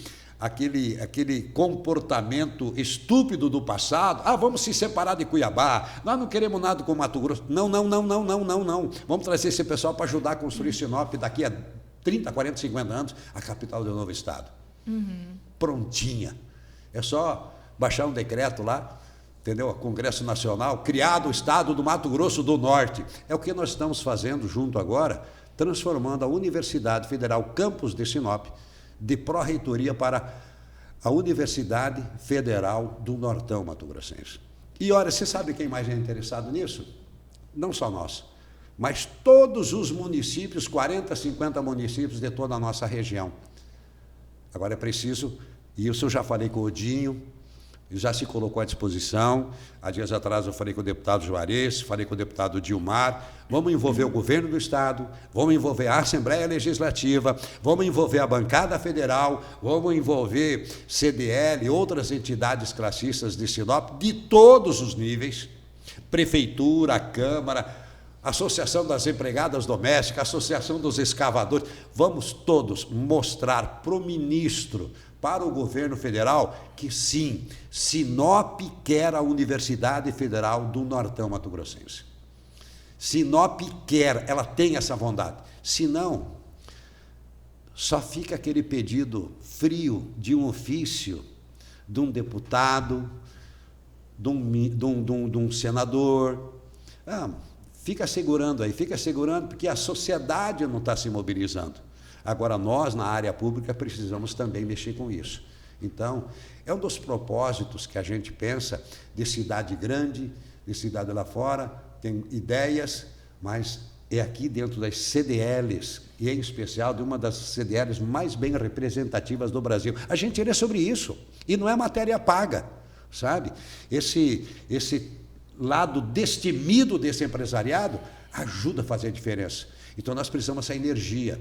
comportamento estúpido do passado. Vamos se separar de Cuiabá, nós não queremos nada com Mato Grosso. Não. Vamos trazer esse pessoal para ajudar a construir Sinop daqui a 30, 40, 50 anos, a capital de um novo estado. Prontinha. É só baixar um decreto lá, entendeu? Congresso Nacional, criado o estado do Mato Grosso do Norte. É o que nós estamos fazendo junto agora, transformando a Universidade Federal Campus de Sinop de pró-reitoria para a Universidade Federal do Nortão Mato Grossense. E olha, você sabe quem mais é interessado nisso? Não só nós, mas todos os municípios, 40, 50 municípios de toda a nossa região. Agora é preciso, e isso eu já falei com o Odinho, já se colocou à disposição. Há dias atrás eu falei com o deputado Juarez, falei com o deputado Dilmar. Vamos envolver o governo do estado, vamos envolver a Assembleia Legislativa, vamos envolver a bancada federal, vamos envolver CDL, outras entidades classistas de Sinop, de todos os níveis, prefeitura, Câmara, Associação das Empregadas Domésticas, Associação dos Escavadores. Vamos todos mostrar para o ministro, para o governo federal, que sim, Sinop quer a Universidade Federal do Nortão Mato Grossense. Sinop quer, ela tem essa vontade. Se não, só fica aquele pedido frio de um ofício, de um deputado, de um senador. Fica segurando aí, porque a sociedade não está se mobilizando. Agora, nós, na área pública, precisamos também mexer com isso. Então, é um dos propósitos que a gente pensa de cidade grande, de cidade lá fora, tem ideias, mas é aqui dentro das CDLs, e em especial de uma das CDLs mais bem representativas do Brasil. A gente lê sobre isso, e não é matéria paga, sabe? Esse lado destemido desse empresariado ajuda a fazer a diferença. Então, nós precisamos dessa energia.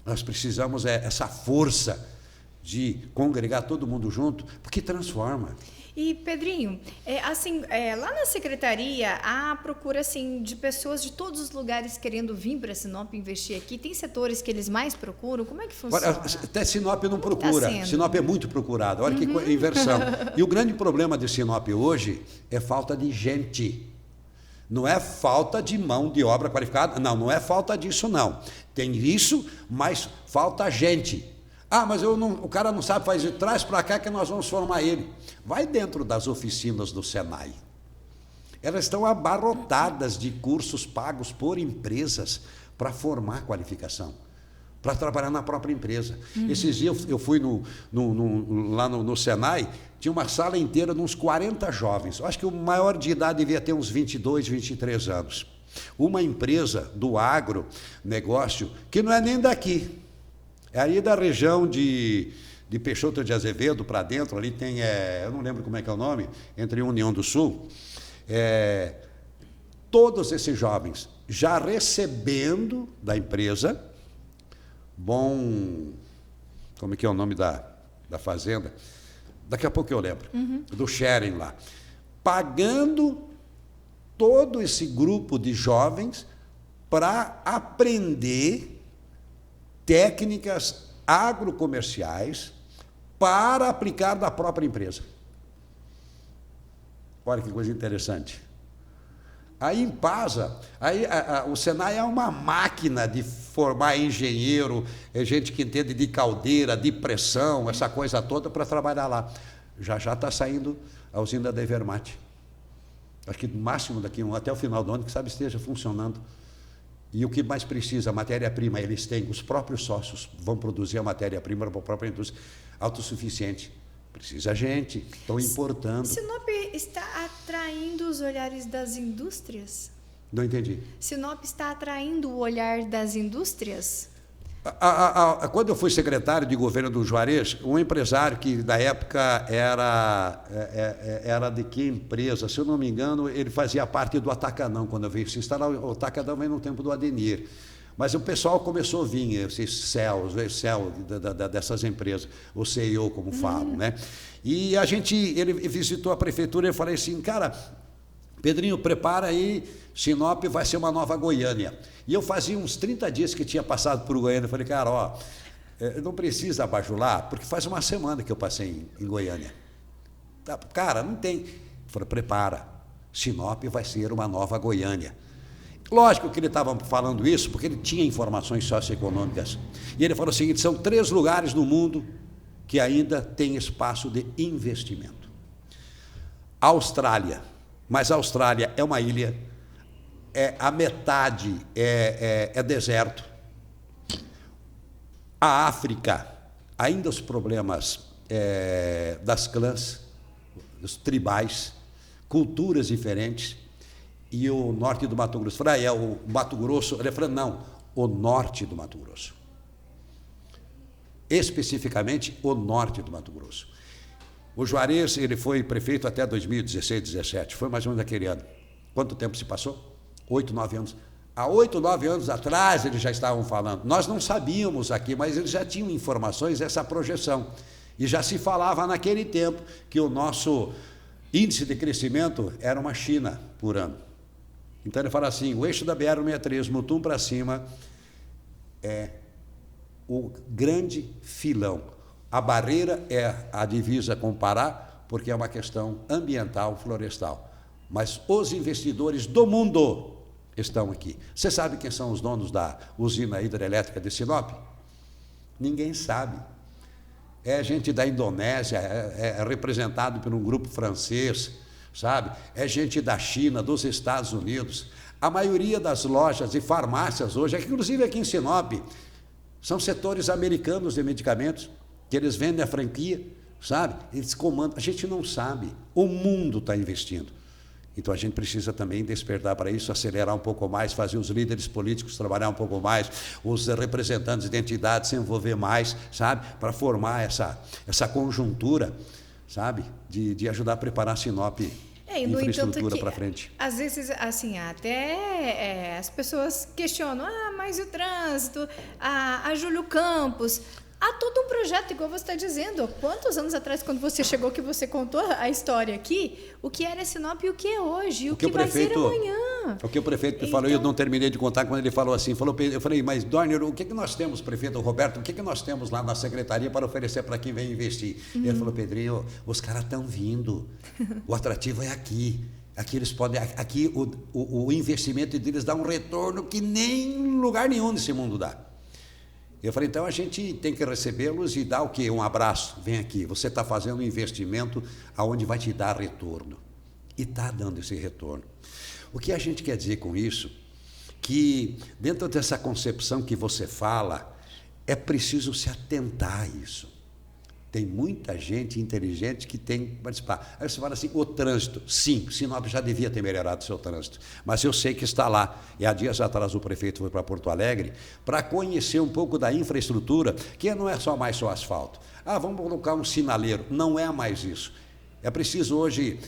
Nós precisamos essa força de congregar todo mundo junto, porque transforma. E, Pedrinho, lá na secretaria, há procura de pessoas de todos os lugares querendo vir para Sinop investir aqui. Tem setores que eles mais procuram? Como é que funciona? Até Sinop não procura. Sinop é muito procurado. Olha que inversão. E o grande problema de Sinop hoje é falta de gente. Não é falta de mão de obra qualificada. Não é falta disso, não. Tem isso, mas falta gente. Mas o cara não sabe fazer, traz para cá que nós vamos formar ele. Vai dentro das oficinas do Senai. Elas estão abarrotadas de cursos pagos por empresas para formar qualificação, para trabalhar na própria empresa. Esses dias eu fui lá no Senai, tinha uma sala inteira de uns 40 jovens. Eu acho que o maior de idade devia ter uns 22, 23 anos. Uma empresa do agronegócio, que não é nem daqui, é aí da região de Peixoto de Azevedo para dentro, ali tem, eu não lembro como é que é o nome, entre União do Sul, todos esses jovens já recebendo da empresa, como é que é o nome da fazenda? Daqui a pouco eu lembro, do sharing lá, pagando todo esse grupo de jovens para aprender técnicas agrocomerciais para aplicar na própria empresa. Olha que coisa interessante. Aí em Pasa, o Senai é uma máquina de formar engenheiro, gente que entende de caldeira, de pressão, essa coisa toda para trabalhar lá. Já está saindo a usina da Evermate. Acho que no máximo daqui até o final do ano, que sabe, esteja funcionando. E o que mais precisa, a matéria-prima, eles têm, os próprios sócios vão produzir a matéria-prima para a própria indústria autossuficiente. Precisa gente, estão importando. Sinop está atraindo os olhares das indústrias? Não entendi. Sinop está atraindo o olhar das indústrias? Quando eu fui secretário de governo do Juarez, um empresário que na época era de que empresa? Se eu não me engano, ele fazia parte do Atacanão, quando eu vim se instalar. O Atacanão veio no tempo do Adenir. Mas o pessoal começou a vir, esses céus dessas empresas, o CEO, como falam, né? E ele visitou a prefeitura e eu falei assim, cara, Pedrinho, prepara aí, Sinop vai ser uma nova Goiânia. E eu fazia uns 30 dias que tinha passado por Goiânia, eu falei, cara, não precisa bajular, porque faz uma semana que eu passei em Goiânia. Cara, não tem. Eu falei, prepara, Sinop vai ser uma nova Goiânia. Lógico que ele estava falando isso porque ele tinha informações socioeconômicas. E ele falou o seguinte, são 3 lugares no mundo que ainda tem espaço de investimento. Austrália, mas a Austrália é uma ilha, a metade é deserto. A África, ainda os problemas das clãs, dos tribais, culturas diferentes. E o norte do Mato Grosso. Eu falei, o Mato Grosso? Ele falou, não, o norte do Mato Grosso. Especificamente, o norte do Mato Grosso. O Juarez, ele foi prefeito até 2016, 2017, foi mais ou menos aquele ano. Quanto tempo se passou? 8, 9 anos. Há 8, 9 anos atrás, eles já estavam falando. Nós não sabíamos aqui, mas eles já tinham informações dessa projeção. E já se falava naquele tempo que o nosso índice de crescimento era uma China por ano. Então ele fala assim, o eixo da BR-163, Mutum para cima, é o grande filão. A barreira é a divisa com o Pará, porque é uma questão ambiental, florestal. Mas os investidores do mundo estão aqui. Você sabe quem são os donos da usina hidrelétrica de Sinop? Ninguém sabe. É gente da Indonésia, é representado por um grupo francês, sabe? É gente da China, dos Estados Unidos. A maioria das lojas e farmácias hoje, inclusive aqui em Sinop, são setores americanos de medicamentos, que eles vendem a franquia, sabe? Eles comandam. A gente não sabe. O mundo está investindo. Então a gente precisa também despertar para isso, acelerar um pouco mais, fazer os líderes políticos trabalhar um pouco mais, os representantes de entidades se envolver mais, sabe? Para formar essa conjuntura, sabe? De ajudar a preparar a Sinop, infraestrutura para frente. Às vezes, assim, até as pessoas questionam, mas o trânsito, a Júlio Campos... Há todo um projeto, igual você está dizendo. Quantos anos atrás, quando você chegou, que você contou a história aqui, o que era Sinop e o que é hoje, e o que vai ser amanhã. O que o prefeito falou, eu não terminei de contar, quando ele falou assim, eu falei, mas Dorner, o que nós temos, prefeito Roberto, o que nós temos lá na secretaria para oferecer para quem vem investir? Ele falou, Pedrinho, os caras estão vindo, o atrativo é aqui. Aqui eles podem, aqui o investimento deles dá um retorno que nem lugar nenhum nesse mundo dá. Eu falei, então a gente tem que recebê-los e dar o quê? Um abraço, vem aqui, você está fazendo um investimento aonde vai te dar retorno. E está dando esse retorno. O que a gente quer dizer com isso? Que dentro dessa concepção que você fala, é preciso se atentar a isso. Tem muita gente inteligente que tem que participar. Aí você fala assim, o trânsito. Sim, Sinop já devia ter melhorado o seu trânsito, mas eu sei que está lá. E há dias atrás o prefeito foi para Porto Alegre para conhecer um pouco da infraestrutura, que não é só asfalto. Vamos colocar um sinaleiro. Não é mais isso. É preciso hoje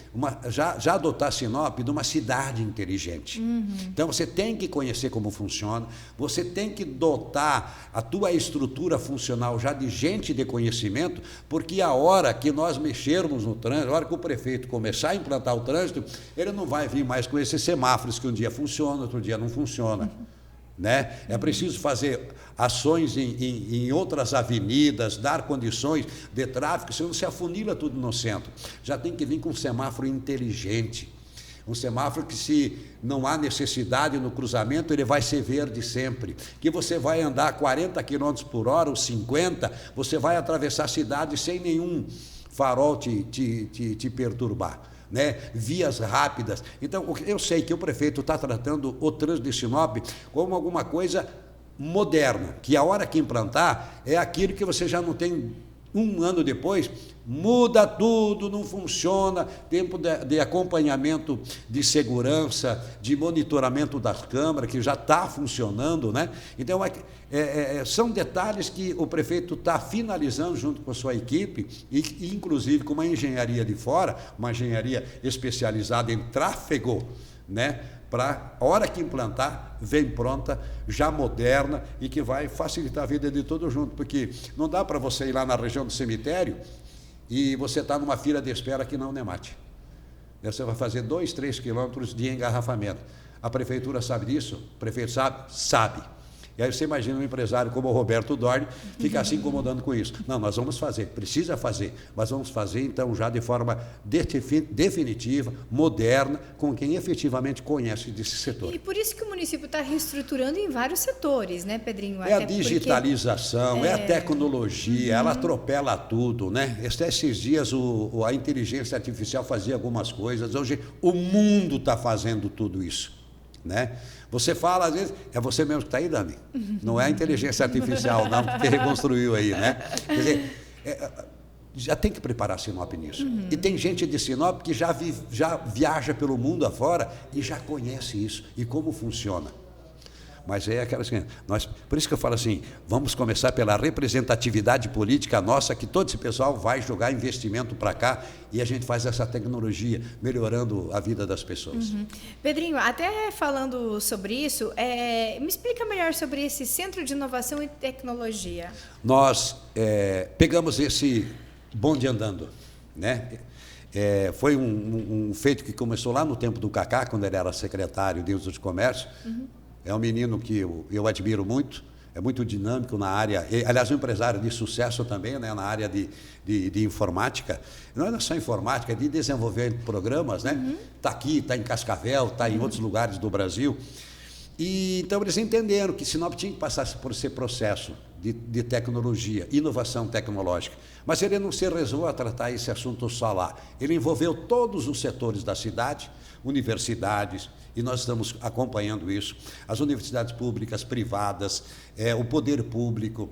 já adotar Sinop de uma cidade inteligente. Então você tem que conhecer como funciona, você tem que dotar a tua estrutura funcional já de gente de conhecimento, porque a hora que nós mexermos no trânsito, a hora que o prefeito começar a implantar o trânsito, ele não vai vir mais com esses semáforos que um dia funcionam, outro dia não funciona. né? É preciso fazer ações em outras avenidas, dar condições de tráfego, senão se afunila tudo no centro. Já tem que vir com um semáforo inteligente. Um semáforo que, se não há necessidade no cruzamento, ele vai ser verde sempre. Que você vai andar 40 km por hora ou 50, você vai atravessar a cidade sem nenhum farol te perturbar, né? Vias rápidas. Então, eu sei que o prefeito está tratando o trânsito de Sinop como alguma coisa moderna, que a hora que implantar é aquilo que você já não tem. Um ano depois, muda tudo, não funciona, tempo de acompanhamento de segurança, de monitoramento das câmaras, que já está funcionando, né? Então, são detalhes que o prefeito está finalizando junto com a sua equipe, e inclusive com uma engenharia de fora, uma engenharia especializada em tráfego, né? Para a hora que implantar, vem pronta, já moderna, e que vai facilitar a vida de todo junto, porque não dá para você ir lá na região do cemitério e você está numa fila de espera que não mate. Você vai fazer 2, 3 quilômetros de engarrafamento. A prefeitura sabe disso? O prefeito sabe? Sabe. E aí você imagina um empresário como o Roberto Dorne ficar se incomodando com isso. Não, nós vamos fazer, precisa fazer, mas vamos fazer então já de forma definitiva, moderna, com quem efetivamente conhece desse setor. E por isso que o município está reestruturando em vários setores, né, Pedrinho? É a digitalização, é a tecnologia, ela atropela tudo, né? Esses dias a inteligência artificial fazia algumas coisas, hoje o mundo está fazendo tudo isso, né? Você fala, às vezes, é você mesmo que está aí, Dani. Não é a inteligência artificial, não, que reconstruiu aí, né? Quer dizer, já tem que preparar Sinop nisso. E tem gente de Sinop que já viaja pelo mundo afora e já conhece isso e como funciona. Mas é aquela assim, por isso que eu falo assim, vamos começar pela representatividade política nossa, que todo esse pessoal vai jogar investimento para cá e a gente faz essa tecnologia, melhorando a vida das pessoas. Pedrinho, até falando sobre isso, me explica melhor sobre esse Centro de Inovação e Tecnologia. Nós pegamos esse bonde andando, né? Foi um feito que começou lá no tempo do Cacá, quando ele era secretário de Indústria de Comércio. É um menino que eu admiro muito, é muito dinâmico na área, aliás, um empresário de sucesso também, né, na área de informática. Não é só informática, é de desenvolver programas, né? Está aqui, está em Cascavel, está em outros lugares do Brasil. E então eles entenderam que Sinop tinha que passar por esse processo de tecnologia, inovação tecnológica. Mas ele não se resolveu a tratar esse assunto só lá. Ele envolveu todos os setores da cidade, universidades, e nós estamos acompanhando isso, as universidades públicas, privadas, o poder público,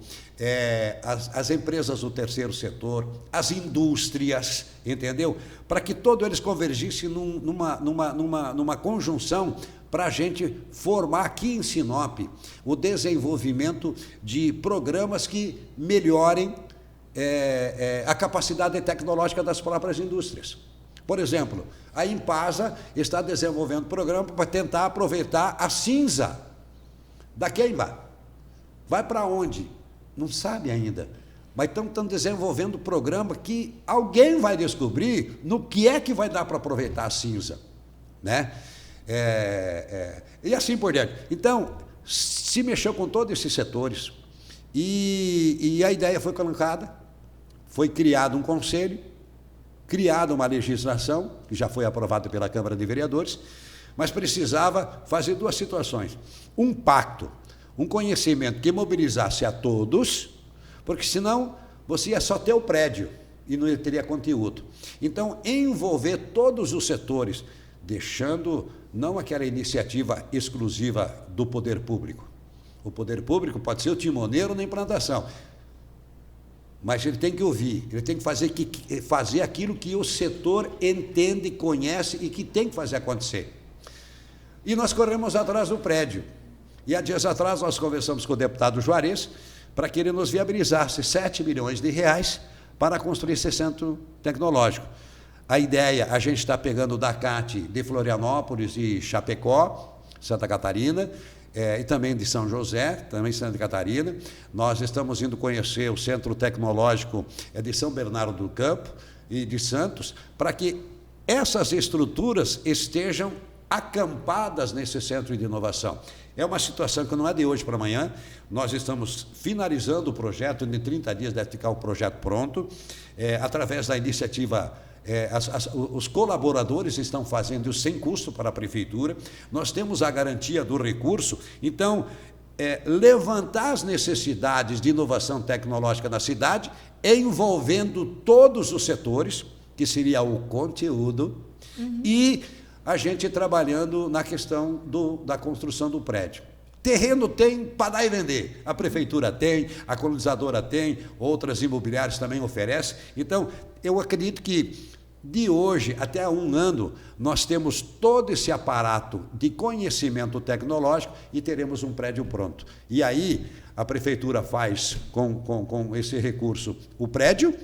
as empresas do terceiro setor, as indústrias, entendeu? Para que todos eles convergissem numa conjunção para a gente formar aqui em Sinop o desenvolvimento de programas que melhorem a capacidade tecnológica das próprias indústrias. Por exemplo, a Impasa está desenvolvendo um programa para tentar aproveitar a cinza da queima. Vai para onde? Não sabe ainda. Mas estão desenvolvendo um programa que alguém vai descobrir no que é que vai dar para aproveitar a cinza, né? E assim por diante. Então, se mexeu com todos esses setores e a ideia foi colocada, foi criado um conselho, criada uma legislação, que já foi aprovada pela Câmara de Vereadores, mas precisava fazer duas situações. Um pacto, um conhecimento que mobilizasse a todos, porque senão você ia só ter o prédio e não teria conteúdo. Então, envolver todos os setores, deixando não aquela iniciativa exclusiva do poder público. O poder público pode ser o timoneiro na implantação, mas ele tem que ouvir, ele tem que fazer aquilo que o setor entende, conhece e que tem que fazer acontecer. E nós corremos atrás do prédio. E há dias atrás nós conversamos com o deputado Juarez para que ele nos viabilizasse 7 milhões de reais para construir esse centro tecnológico. A ideia, a gente está pegando da CAT de Florianópolis e Chapecó, Santa Catarina, e também de São José, também Santa Catarina. Nós estamos indo conhecer o Centro Tecnológico de São Bernardo do Campo e de Santos, para que essas estruturas estejam acampadas nesse centro de inovação. É uma situação que não é de hoje para amanhã. Nós estamos finalizando o projeto, em 30 dias deve ficar o projeto pronto, através da iniciativa. Os colaboradores estão fazendo isso sem custo para a prefeitura. Nós temos a garantia do recurso. Então, levantar as necessidades de inovação tecnológica na cidade, envolvendo todos os setores, que seria o conteúdo, e a gente trabalhando na questão da construção do prédio. Terreno tem para dar e vender. A prefeitura tem, a colonizadora tem, outras imobiliárias também oferecem. Então, eu acredito que de hoje até 1 ano, nós temos todo esse aparato de conhecimento tecnológico e teremos um prédio pronto. E aí, a prefeitura faz com esse recurso o prédio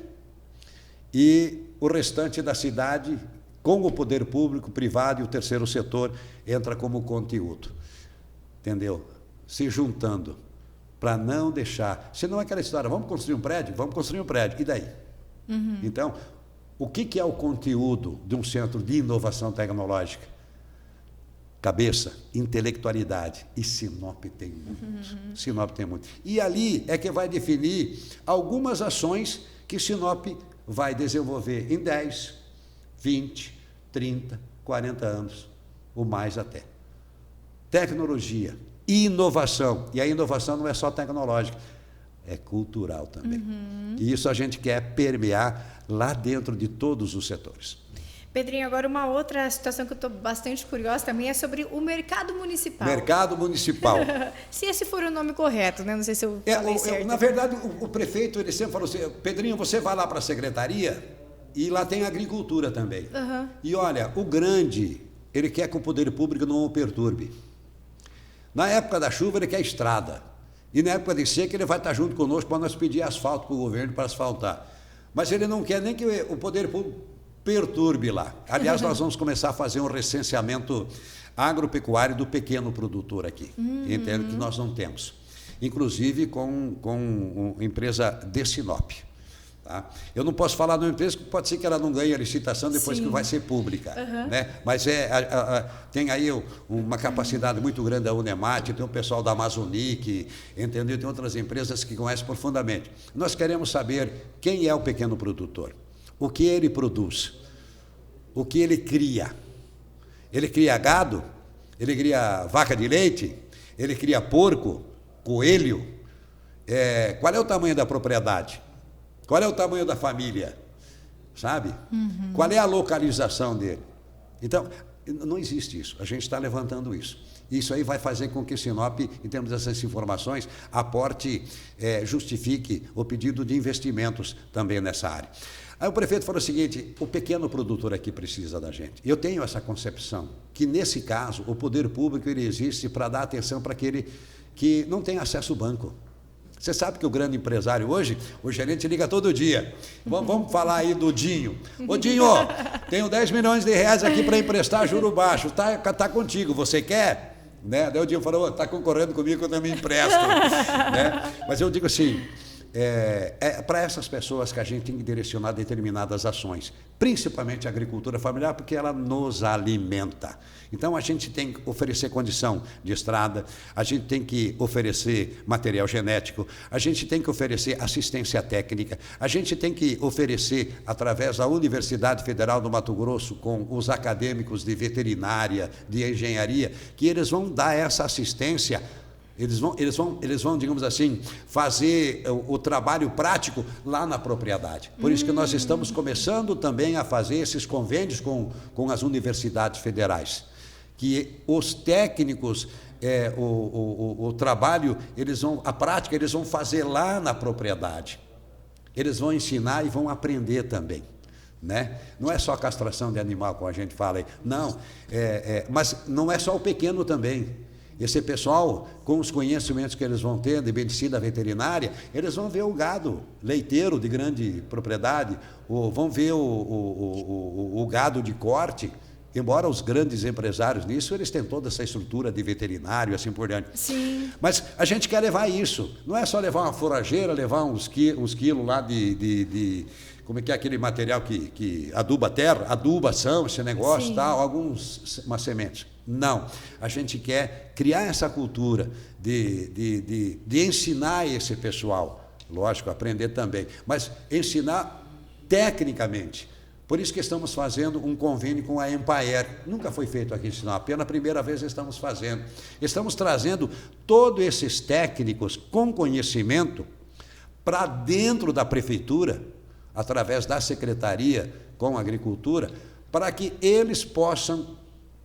e o restante da cidade, com o poder público, privado e o terceiro setor, entra como conteúdo. Entendeu? Se juntando, para não deixar... Senão é aquela história, vamos construir um prédio? Vamos construir um prédio. E daí? Então, o que é o conteúdo de um centro de inovação tecnológica? Cabeça, intelectualidade. E Sinop tem muito. Sinop tem muito. E ali é que vai definir algumas ações que Sinop vai desenvolver em 10, 20, 30, 40 anos, ou mais até. Tecnologia, inovação. E a inovação não é só tecnológica, é cultural também. E isso a gente quer permear lá dentro de todos os setores. Pedrinho, agora uma outra situação que eu estou bastante curiosa também é sobre o mercado municipal. Mercado municipal. Se esse for o nome correto, né? Não sei se eu falei certo. Na verdade, o prefeito ele sempre falou assim, Pedrinho, você vai lá para a secretaria e lá tem agricultura também. E olha, o grande, ele quer que o poder público não o perturbe. Na época da chuva, ele quer estrada. E na época de seca, ele vai estar junto conosco para nós pedir asfalto para o governo para asfaltar. Mas ele não quer nem que o poder público perturbe lá. Aliás, nós vamos começar a fazer um recenseamento agropecuário do pequeno produtor aqui. Entendo que nós não temos. Inclusive com uma empresa de Sinop. Tá? Eu não posso falar de uma empresa que pode ser que ela não ganhe a licitação depois que vai ser pública. Né? Mas tem aí uma capacidade muito grande da Unemate, tem o pessoal da Amazonic, entendeu? Tem outras empresas que conhecem profundamente. Nós queremos saber quem é o pequeno produtor, o que ele produz, o que ele cria. Ele cria gado, ele cria vaca de leite, ele cria porco, coelho. Qual é o tamanho da propriedade? Qual é o tamanho da família? Sabe? Qual é a localização dele? Então, não existe isso. A gente está levantando isso. Isso aí vai fazer com que Sinop, em termos dessas informações, aporte, justifique o pedido de investimentos também nessa área. Aí o prefeito falou o seguinte, o pequeno produtor aqui precisa da gente. Eu tenho essa concepção, que nesse caso, o poder público ele existe para dar atenção para aquele que não tem acesso ao banco. Você sabe que o grande empresário hoje, o gerente liga todo dia. Vamos falar aí do Dinho. Ô Dinho, tenho 10 milhões de reais aqui para emprestar juro baixo. Tá contigo, você quer? Né? Daí o Dinho falou, está concorrendo comigo, eu também empresto. Né? Mas eu digo assim, para essas pessoas que a gente tem que direcionar determinadas ações, principalmente a agricultura familiar, porque ela nos alimenta. Então, a gente tem que oferecer condição de estrada, a gente tem que oferecer material genético, a gente tem que oferecer assistência técnica, a gente tem que oferecer, através da Universidade Federal do Mato Grosso, com os acadêmicos de veterinária, de engenharia, que eles vão dar essa assistência. Eles vão, digamos assim, fazer o trabalho prático lá na propriedade. Por isso que nós estamos começando também a fazer esses convênios com as universidades federais. Que os técnicos, o trabalho, a prática, eles vão fazer lá na propriedade. Eles vão ensinar e vão aprender também. Né? Não é só castração de animal, como a gente fala aí. Não, mas não é só o pequeno também. Esse pessoal, com os conhecimentos que eles vão ter de medicina veterinária, eles vão ver o gado leiteiro de grande propriedade, vão ver o gado de corte, Embora os grandes empresários nisso, eles têm toda essa estrutura de veterinário e assim por diante. Sim. Mas a gente quer levar isso. Não é só levar uma forageira, levar uns quilos lá como é que é aquele material que aduba a terra, adubação, esse negócio, tal, umas sementes. Não. A gente quer criar essa cultura de ensinar esse pessoal. Lógico, aprender também. Mas ensinar tecnicamente. Por isso que estamos fazendo um convênio com a Empaer. Nunca foi feito aqui em Sinop, pela primeira vez estamos fazendo. Estamos trazendo todos esses técnicos com conhecimento para dentro da prefeitura, através da secretaria com a agricultura, para que eles possam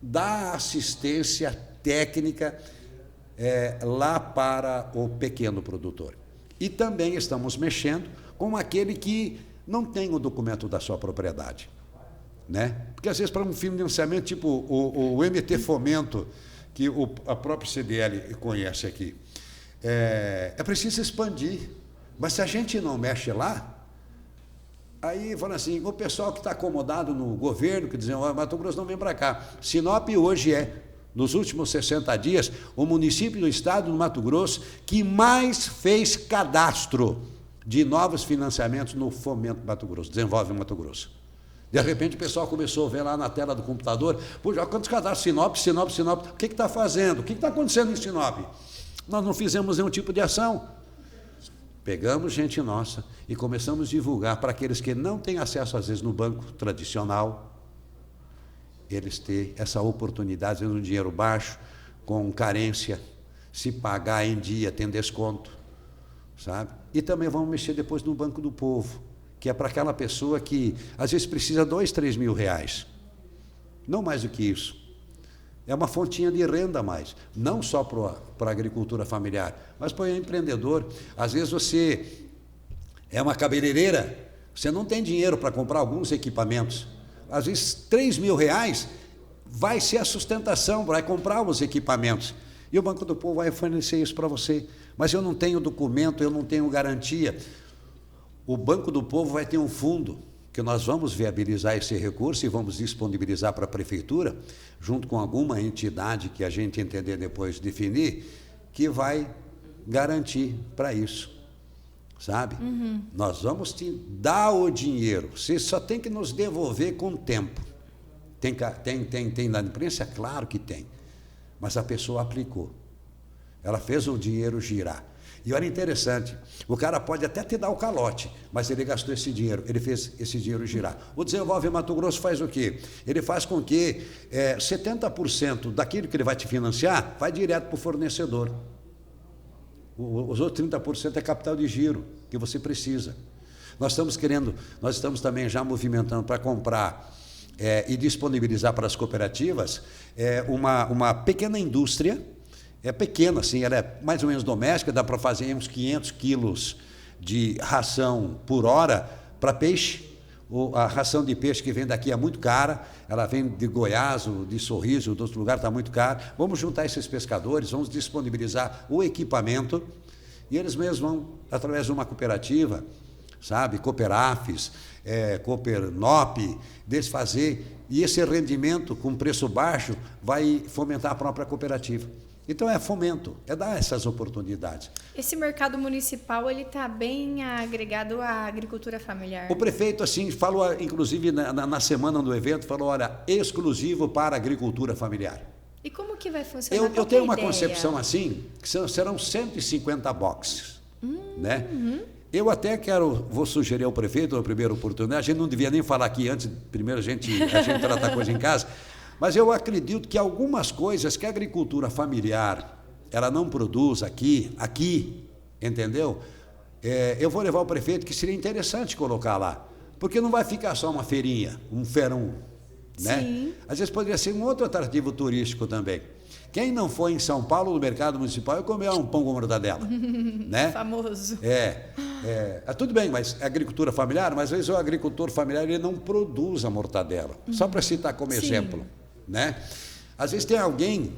dar assistência técnica lá para o pequeno produtor. E também estamos mexendo com aquele que não tem o documento da sua propriedade, né? Porque às vezes para um financiamento tipo o MT Fomento, que a própria CDL conhece aqui, é preciso expandir. Mas se a gente não mexe lá, aí fala assim, o pessoal que está acomodado no governo, que dizem, Mato Grosso não vem para cá. Sinop hoje nos últimos 60 dias, o município do estado do Mato Grosso que mais fez cadastro de novos financiamentos no Fomento Mato Grosso, Desenvolve Mato Grosso. De repente o pessoal começou a ver lá na tela do computador, já quantos cadastros, Sinop, o que está fazendo? O que está acontecendo em Sinop? Nós não fizemos nenhum tipo de ação. Pegamos gente nossa e começamos a divulgar para aqueles que não têm acesso, às vezes, no banco tradicional, eles terem essa oportunidade, tendo um dinheiro baixo, com carência, se pagar em dia, tem desconto, sabe? E também vamos mexer depois no Banco do Povo, que é para aquela pessoa que, às vezes, precisa 2, 3 mil reais. Não mais do que isso. É uma fontinha de renda a mais, não só para a agricultura familiar, mas para o empreendedor. Às vezes você é uma cabeleireira, você não tem dinheiro para comprar alguns equipamentos. Às vezes 3 mil reais vai ser a sustentação, vai comprar os equipamentos. E o Banco do Povo vai fornecer isso para você. Mas eu não tenho documento, eu não tenho garantia. O Banco do Povo vai ter um fundo que nós vamos viabilizar esse recurso e vamos disponibilizar para a prefeitura, junto com alguma entidade que a gente entender depois definir, que vai garantir para isso, sabe? Nós vamos te dar o dinheiro, você só tem que nos devolver com o tempo. Tem na imprensa? Claro que tem, mas a pessoa aplicou, ela fez o dinheiro girar. E olha, interessante, o cara pode até te dar o calote, mas ele gastou esse dinheiro, ele fez esse dinheiro girar. O Desenvolve Mato Grosso faz o quê? Ele faz com que 70% daquilo que ele vai te financiar vai direto para o fornecedor. Os outros 30% é capital de giro, que você precisa. Nós estamos também já movimentando para comprar e disponibilizar para as cooperativas uma pequena indústria. É pequena, assim, ela é mais ou menos doméstica, dá para fazer uns 500 quilos de ração por hora para peixe. A ração de peixe que vem daqui é muito cara, ela vem de Goiás, de Sorriso, de outro lugar, está muito cara. Vamos juntar esses pescadores, vamos disponibilizar o equipamento e eles mesmos vão, através de uma cooperativa, sabe, Cooperafes, Coopernop, desfazer, e esse rendimento com preço baixo vai fomentar a própria cooperativa. Então é fomento, é dar essas oportunidades. Esse mercado municipal, ele está bem agregado à agricultura familiar? O prefeito, assim, falou, inclusive na semana do evento, falou, olha, exclusivo para a agricultura familiar. E como que vai funcionar? Eu tenho uma concepção assim, que serão 150 boxes, né? Eu até vou sugerir ao prefeito, na primeira oportunidade, a gente não devia nem falar aqui antes, primeiro a gente trata a coisa em casa, mas eu acredito que algumas coisas que a agricultura familiar, ela não produz aqui, entendeu? Eu vou levar o prefeito, que seria interessante colocar lá, porque não vai ficar só uma feirinha, um feirão, né? Sim. Às vezes poderia ser um outro atrativo turístico também. Quem não foi em São Paulo, no mercado municipal, eu comer um pão com mortadela, né? Famoso. Tudo bem, mas é agricultura familiar, mas às vezes o agricultor familiar ele não produz a mortadela, só para citar como exemplo, né? Às vezes tem alguém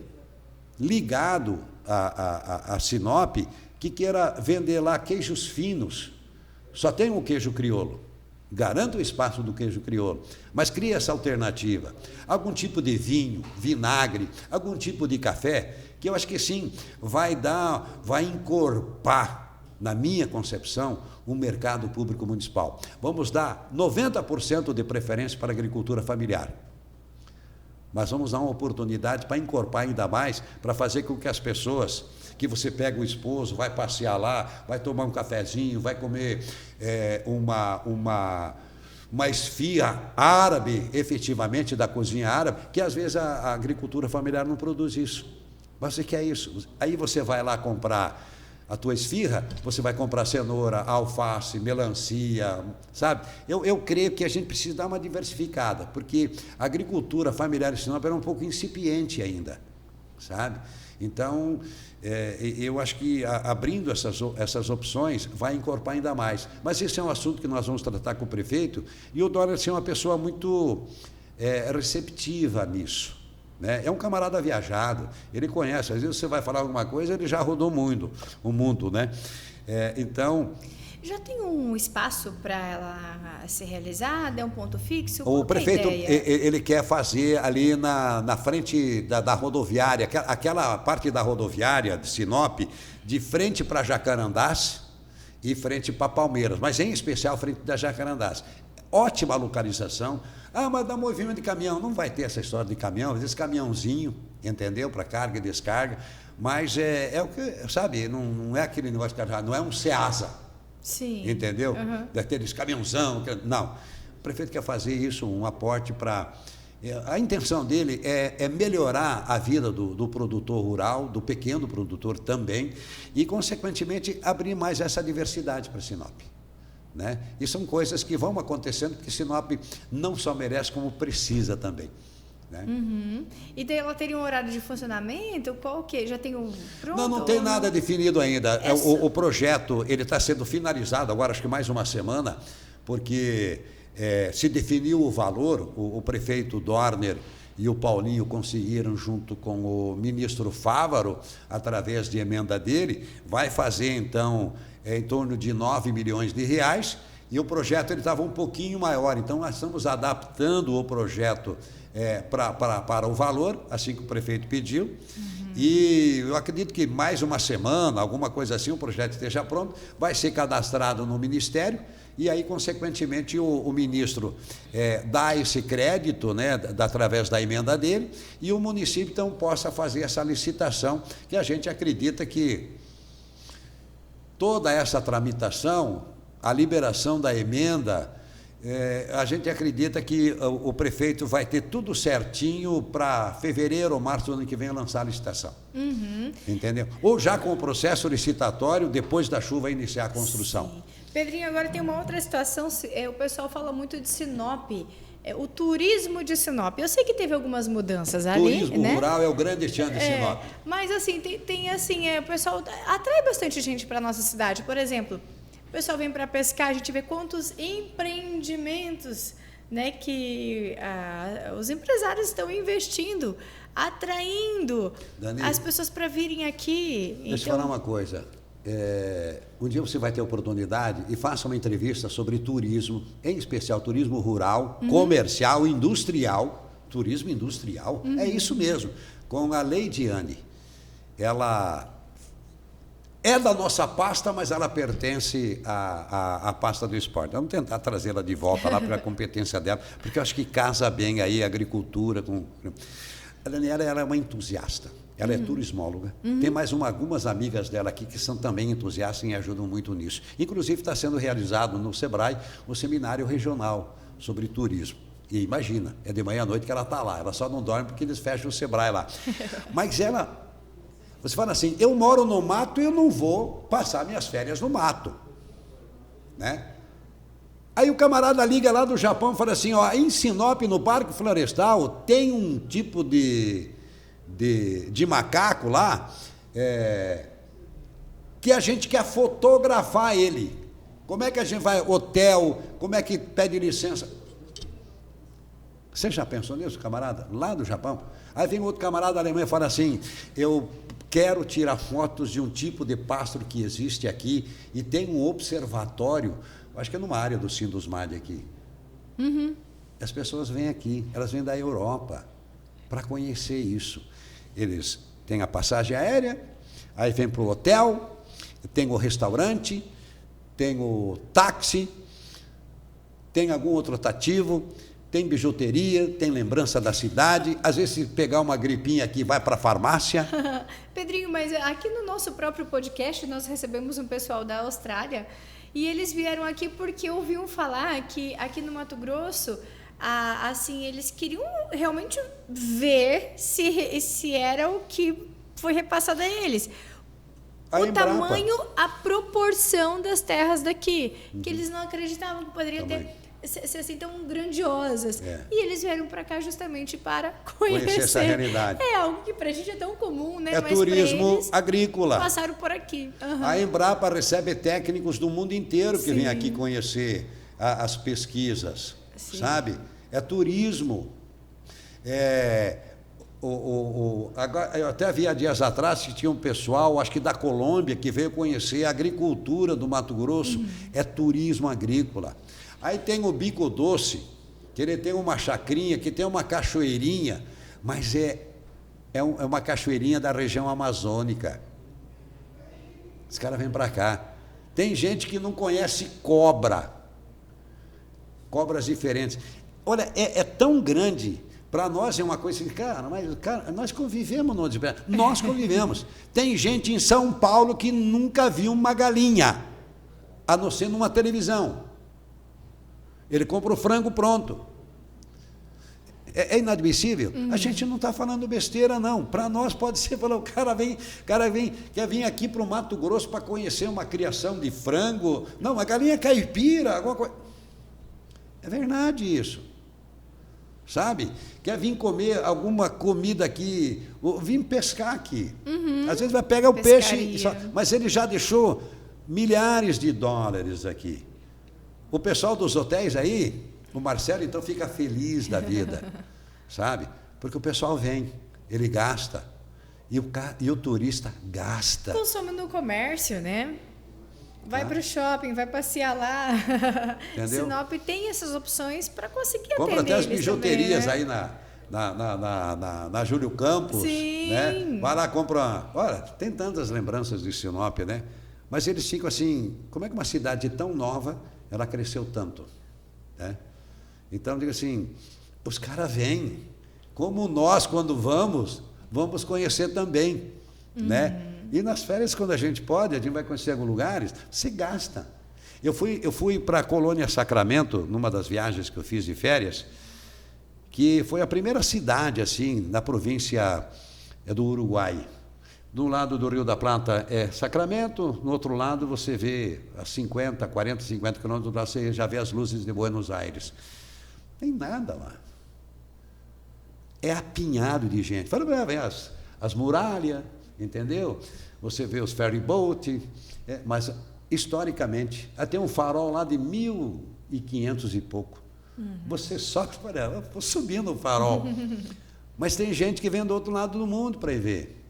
ligado a Sinop que queira vender lá queijos finos, só tem o queijo crioulo, garanta o espaço do queijo crioulo, mas cria essa alternativa. Algum tipo de vinho, vinagre, algum tipo de café, que eu acho que sim, vai encorpar, na minha concepção, um mercado público municipal. Vamos dar 90% de preferência para a agricultura familiar. Mas vamos dar uma oportunidade para encorpar ainda mais, para fazer com que as pessoas, que você pega o esposo, vai passear lá, vai tomar um cafezinho, vai comer uma esfirra árabe, efetivamente, da cozinha árabe, que às vezes a agricultura familiar não produz isso. Mas você quer isso. Aí você vai lá comprar a tua esfirra, você vai comprar cenoura, alface, melancia, sabe? Eu creio que a gente precisa dar uma diversificada, porque a agricultura familiar em Sinop era um pouco incipiente ainda, sabe? Então, eu acho que abrindo essas opções vai encorpar ainda mais. Mas esse é um assunto que nós vamos tratar com o prefeito, e o Dorner é uma pessoa muito receptiva nisso. Né? É um camarada viajado, ele conhece, às vezes você vai falar alguma coisa, ele já rodou muito o mundo, né? Então... Já tem um espaço para ela ser realizada? É um ponto fixo? O prefeito, ele quer fazer ali na frente da rodoviária, aquela parte da rodoviária de Sinop, de frente para Jacarandás e frente para Palmeiras, mas em especial frente da Jacarandás. Ótima localização. Mas dá movimento de caminhão. Não vai ter essa história de caminhão, às vezes caminhãozinho, entendeu? Para carga e descarga. Mas é o que, sabe, não é aquele negócio de não é um Ceasa. Sim. Entendeu? Uhum. Daqueles caminhãozão. Não. O prefeito quer fazer isso, um aporte para... A intenção dele é melhorar a vida do produtor rural, do pequeno produtor também, e, consequentemente, abrir mais essa diversidade para Sinop. Né? E são coisas que vão acontecendo, porque Sinop não só merece, como precisa também. Né? Uhum. E daí ela teria um horário de funcionamento? Qual que? Já tem pronto? Não tem nada definido ainda. O projeto está sendo finalizado agora, acho que mais uma semana, porque se definiu o valor, o prefeito Dorner e o Paulinho conseguiram, junto com o ministro Fávaro, através de emenda dele, vai fazer, então, em torno de 9 milhões de reais, e o projeto estava um pouquinho maior, então nós estamos adaptando o projeto para o valor, assim que o prefeito pediu, e eu acredito que mais uma semana, alguma coisa assim, o projeto esteja pronto, vai ser cadastrado no Ministério, e aí, consequentemente, o ministro dá esse crédito, né, através da emenda dele, e o município, então, possa fazer essa licitação, que a gente acredita que toda essa tramitação, a liberação da emenda, a gente acredita que o prefeito vai ter tudo certinho para fevereiro ou março do ano que vem lançar a licitação. Uhum. Entendeu? Ou já com o processo licitatório, depois da chuva, iniciar a construção. Sim. Pedrinho, agora tem uma outra situação, o pessoal fala muito de Sinop, o turismo de Sinop. Eu sei que teve algumas mudanças ali, turismo, né? Rural é o grande chão de Sinop. Mas assim, tem assim, o pessoal atrai bastante gente para a nossa cidade. Por exemplo, o pessoal vem para pescar, a gente vê quantos empreendimentos, né, que os empresários estão investindo, atraindo Danilo, as pessoas para virem aqui. Deixa eu falar uma coisa. Um dia você vai ter oportunidade e faça uma entrevista sobre turismo, em especial turismo rural, comercial, industrial. Turismo industrial, é isso mesmo. Com a Leidiane. Ela é da nossa pasta, mas ela pertence à pasta do esporte. Vamos tentar trazê-la de volta lá para a competência dela, porque eu acho que casa bem aí a agricultura com... A Daniela, ela é uma entusiasta. Ela é turismóloga. Tem mais algumas amigas dela aqui que são também entusiastas e ajudam muito nisso. Inclusive, está sendo realizado no Sebrae o seminário regional sobre turismo. E imagina, é de manhã à noite que ela está lá. Ela só não dorme porque eles fecham o Sebrae lá. Mas ela... Você fala assim, eu moro no mato e eu não vou passar minhas férias no mato. Né? Aí o camarada liga lá do Japão e fala assim, em Sinop, no Parque Florestal, tem um tipo de macaco lá, que a gente quer fotografar ele. Como é que a gente vai, hotel, como é que pede licença? Você já pensou nisso, camarada? Lá do Japão? Aí vem outro camarada alemão e fala assim, eu quero tirar fotos de um tipo de pássaro que existe aqui e tem um observatório acho que é numa área do Sindusmad aqui. As pessoas vêm aqui, elas vêm da Europa para conhecer isso. Eles têm a passagem aérea, aí vem para o hotel, tem o restaurante, tem o táxi, tem algum outro atrativo, tem bijuteria, tem lembrança da cidade. Às vezes, se pegar uma gripinha aqui, vai para a farmácia. Pedrinho, mas aqui no nosso próprio podcast, nós recebemos um pessoal da Austrália e eles vieram aqui porque ouviam falar que aqui no Mato Grosso, assim, eles queriam realmente ver se era o que foi repassado a eles. O tamanho, a proporção das terras daqui, que eles não acreditavam que poderia ser assim tão grandiosas. E eles vieram para cá justamente para conhecer essa realidade. É algo que para a gente é tão comum, né? É mas turismo agrícola. Passaram por aqui. A Embrapa recebe técnicos do mundo inteiro que vêm aqui conhecer as pesquisas, sabe? É turismo. Agora, eu até vi há dias atrás que tinha um pessoal, acho que da Colômbia, que veio conhecer a agricultura do Mato Grosso. É turismo agrícola. Aí tem o Bico Doce, que ele tem uma chacrinha, que tem uma cachoeirinha, mas é uma cachoeirinha da região amazônica. Os caras vêm para cá. Tem gente que não conhece cobras diferentes. Olha, é tão grande. Para nós é uma coisa assim, cara, nós convivemos no desespero. Nós convivemos. Tem gente em São Paulo que nunca viu uma galinha, a não ser numa televisão. Ele compra o frango pronto. É inadmissível? A gente não está falando besteira, não. Para nós pode ser, o cara vem, quer vir aqui para o Mato Grosso para conhecer uma criação de frango. Não, uma galinha caipira, alguma coisa. É verdade isso. Sabe? Quer vir comer alguma comida aqui, ou vir pescar aqui. Às vezes vai pegar o peixe, mas ele já deixou milhares de dólares aqui. O pessoal dos hotéis aí, o Marcelo, então, fica feliz da vida, sabe? Porque o pessoal vem, ele gasta, e o turista gasta. Consome no comércio, né? Vai para o shopping, vai passear lá. Entendeu? Sinop tem essas opções para conseguir atender. Compra até as bijuterias também, né? aí na Júlio Campos. Sim. Né? Vai lá, compra. Olha, tem tantas lembranças de Sinop, né? Mas eles ficam assim, como é que uma cidade tão nova, ela cresceu tanto? Né? Então, digo assim, os caras vêm, como nós, quando vamos conhecer também, né? E nas férias, quando a gente pode, a gente vai conhecer alguns lugares, você gasta. Eu fui para a Colônia Sacramento, numa das viagens que eu fiz de férias, que foi a primeira cidade, assim, na província do Uruguai. De um lado do Rio da Plata é Sacramento, no outro lado você vê a 40, 50 quilômetros lá, você já vê as luzes de Buenos Aires. Não tem nada lá. É apinhado de gente. Fala, vem as muralhas, entendeu? Você vê os ferry boat, mas historicamente, até um farol lá de 1500 e pouco. Você sobe, eu vou subindo o farol. Mas tem gente que vem do outro lado do mundo para ir ver.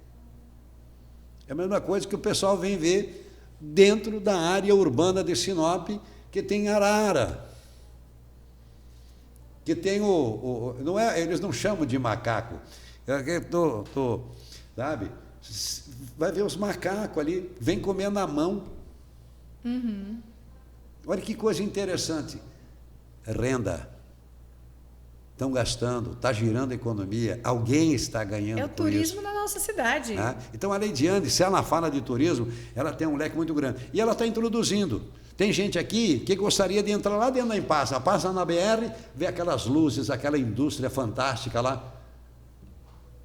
É a mesma coisa que o pessoal vem ver dentro da área urbana de Sinop, que tem arara, que tem não é, eles não chamam de macaco, sabe? Vai ver os macacos ali, vem comer na mão. Olha que coisa interessante. Renda. Estão gastando, está girando a economia, alguém está ganhando com isso. É o turismo na nossa cidade. Então, a Leidiane, se ela fala de turismo, ela tem um leque muito grande. E ela está introduzindo. Tem gente aqui que gostaria de entrar lá dentro da Impasa, passa na BR, vê aquelas luzes, aquela indústria fantástica lá.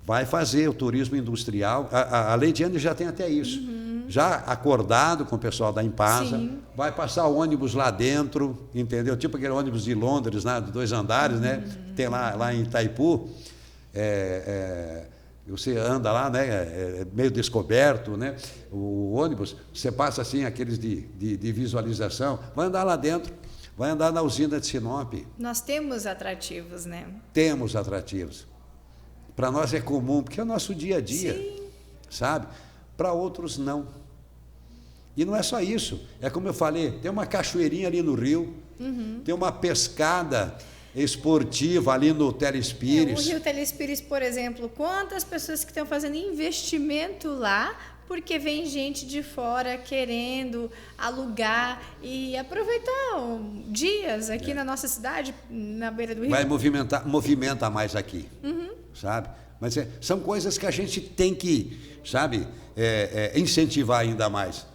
Vai fazer o turismo industrial. A Leidiane já tem até isso. Já acordado com o pessoal da Impasa. Sim. Vai passar o ônibus lá dentro, entendeu? Tipo aquele ônibus de Londres, né? De 2 andares, né? Tem lá em Itaipu. Você anda lá, né? Meio descoberto, né? O ônibus, você passa assim, aqueles de visualização, vai andar lá dentro, vai andar na usina de Sinop. Nós temos atrativos, né? Temos atrativos. Para nós é comum, porque é o nosso dia a dia, sabe? Para outros, não. E não é só isso, é como eu falei, tem uma cachoeirinha ali no rio, tem uma pescada esportiva ali no Telespires. O Rio Telespires, por exemplo, quantas pessoas que estão fazendo investimento lá, porque vem gente de fora querendo alugar e aproveitar dias aqui na nossa cidade, na beira do rio. Vai movimenta mais aqui, sabe? Mas são coisas que a gente tem que, sabe, incentivar ainda mais.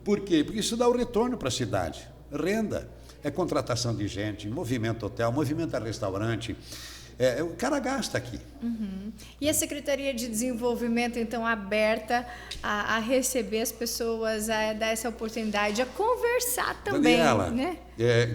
Por quê? Porque isso dá o retorno para a cidade, renda. É contratação de gente, movimento hotel, movimento restaurante. O cara gasta aqui. E a Secretaria de Desenvolvimento, então, aberta a receber as pessoas, a dar essa oportunidade, a conversar também, Daniela, né?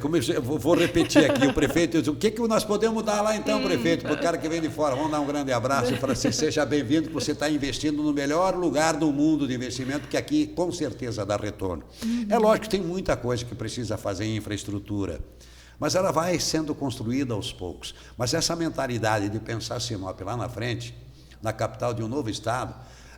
Como eu vou repetir aqui, o prefeito diz, o que nós podemos dar lá então, prefeito, para o cara que vem de fora? Vamos dar um grande abraço e falar assim, seja bem-vindo, que você está investindo no melhor lugar do mundo de investimento, que aqui com certeza dá retorno. É lógico que tem muita coisa que precisa fazer em infraestrutura, mas ela vai sendo construída aos poucos. Mas essa mentalidade de pensar Sinop lá na frente, na capital de um novo estado,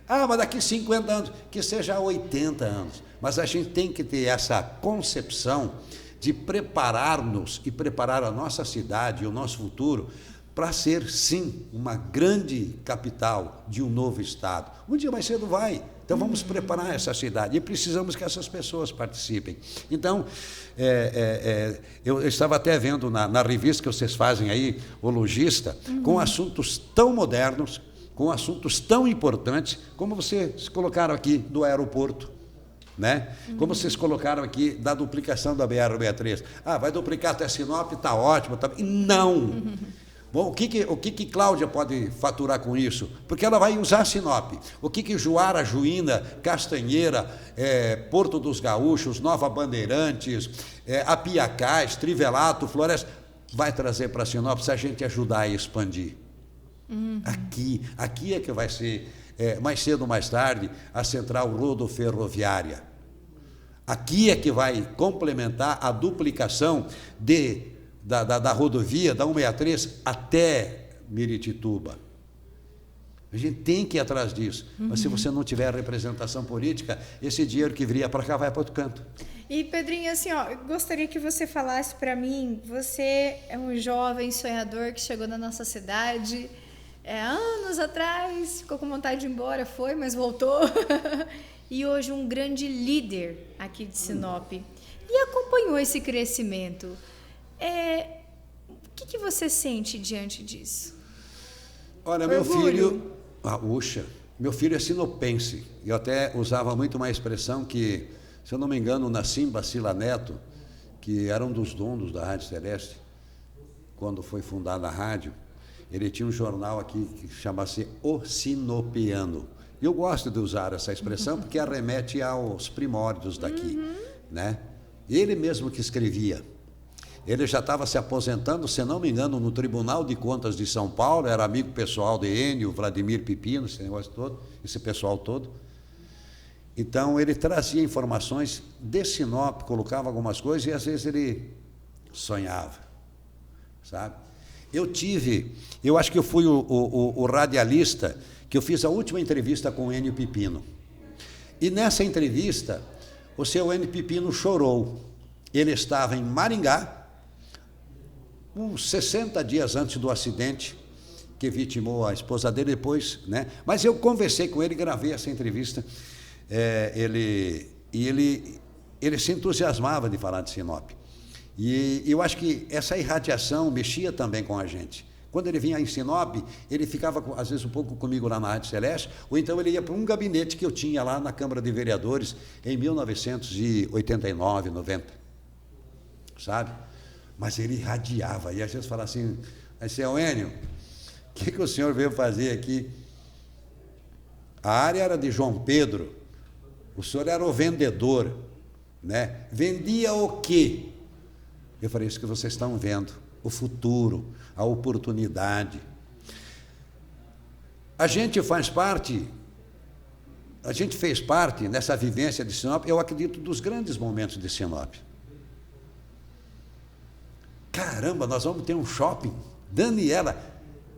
mas daqui 50 anos, que seja 80 anos. Mas a gente tem que ter essa concepção de preparar-nos e preparar a nossa cidade e o nosso futuro para ser, sim, uma grande capital de um novo estado. Um dia mais cedo vai. Então, vamos preparar essa cidade e precisamos que essas pessoas participem. Então, eu estava até vendo na revista que vocês fazem aí, o Logista, com assuntos tão modernos, com assuntos tão importantes, como vocês colocaram aqui do aeroporto, né? Como vocês colocaram aqui da duplicação da BR-63. Vai duplicar até Sinop, está ótimo. Tá... Não! Bom, o que Cláudia pode faturar com isso? Porque ela vai usar Sinop. O que Juara, Juína, Castanheira, Porto dos Gaúchos, Nova Bandeirantes, Apiacás, Trivelato, Floresta, vai trazer para Sinop se a gente ajudar a expandir. Aqui é que vai ser, mais cedo ou mais tarde, a central rodoferroviária. Aqui é que vai complementar a duplicação da rodovia, da 163 até Miritituba. A gente tem que ir atrás disso. Mas se você não tiver representação política, esse dinheiro que viria para cá vai para outro canto. E, Pedrinho, assim, eu gostaria que você falasse para mim, você é um jovem sonhador que chegou na nossa cidade anos atrás, ficou com vontade de ir embora, mas voltou. E hoje um grande líder aqui de Sinop. E acompanhou esse crescimento. O que você sente diante disso? Olha, meu filho... meu filho é sinopense. Eu até usava muito uma expressão que, se eu não me engano, o Nassim Bacila Neto, que era um dos donos da Rádio Celeste, quando foi fundada a rádio, ele tinha um jornal aqui que chama-se O Sinopiano. Eu gosto de usar essa expressão porque arremete aos primórdios daqui, né? Ele mesmo que escrevia. Ele já estava se aposentando, se não me engano, no Tribunal de Contas de São Paulo, era amigo pessoal de Enio, Vladimir Pepino, esse negócio todo, esse pessoal todo. Então, ele trazia informações de Sinop, colocava algumas coisas e, às vezes, ele sonhava, sabe? Eu acho que eu fui o radialista que eu fiz a última entrevista com o Enio Pepino. E, nessa entrevista, o seu Enio Pepino chorou. Ele estava em Maringá, uns 60 dias antes do acidente que vitimou a esposa dele depois, né? Mas eu conversei com ele, gravei essa entrevista, ele se entusiasmava de falar de Sinop. E eu acho que essa irradiação mexia também com a gente. Quando ele vinha em Sinop, ele ficava, às vezes, um pouco comigo lá na Rádio Celeste, ou então ele ia para um gabinete que eu tinha lá na Câmara de Vereadores em 1989, 90. Sabe? Mas ele irradiava. E às vezes falava assim, seu Enio, o que o senhor veio fazer aqui? A área era de João Pedro, o senhor era o vendedor, né? Vendia o quê? Eu falei, isso que vocês estão vendo, o futuro, a oportunidade. A gente fez parte nessa vivência de Sinop, eu acredito, dos grandes momentos de Sinop. Caramba, nós vamos ter um shopping. Daniela,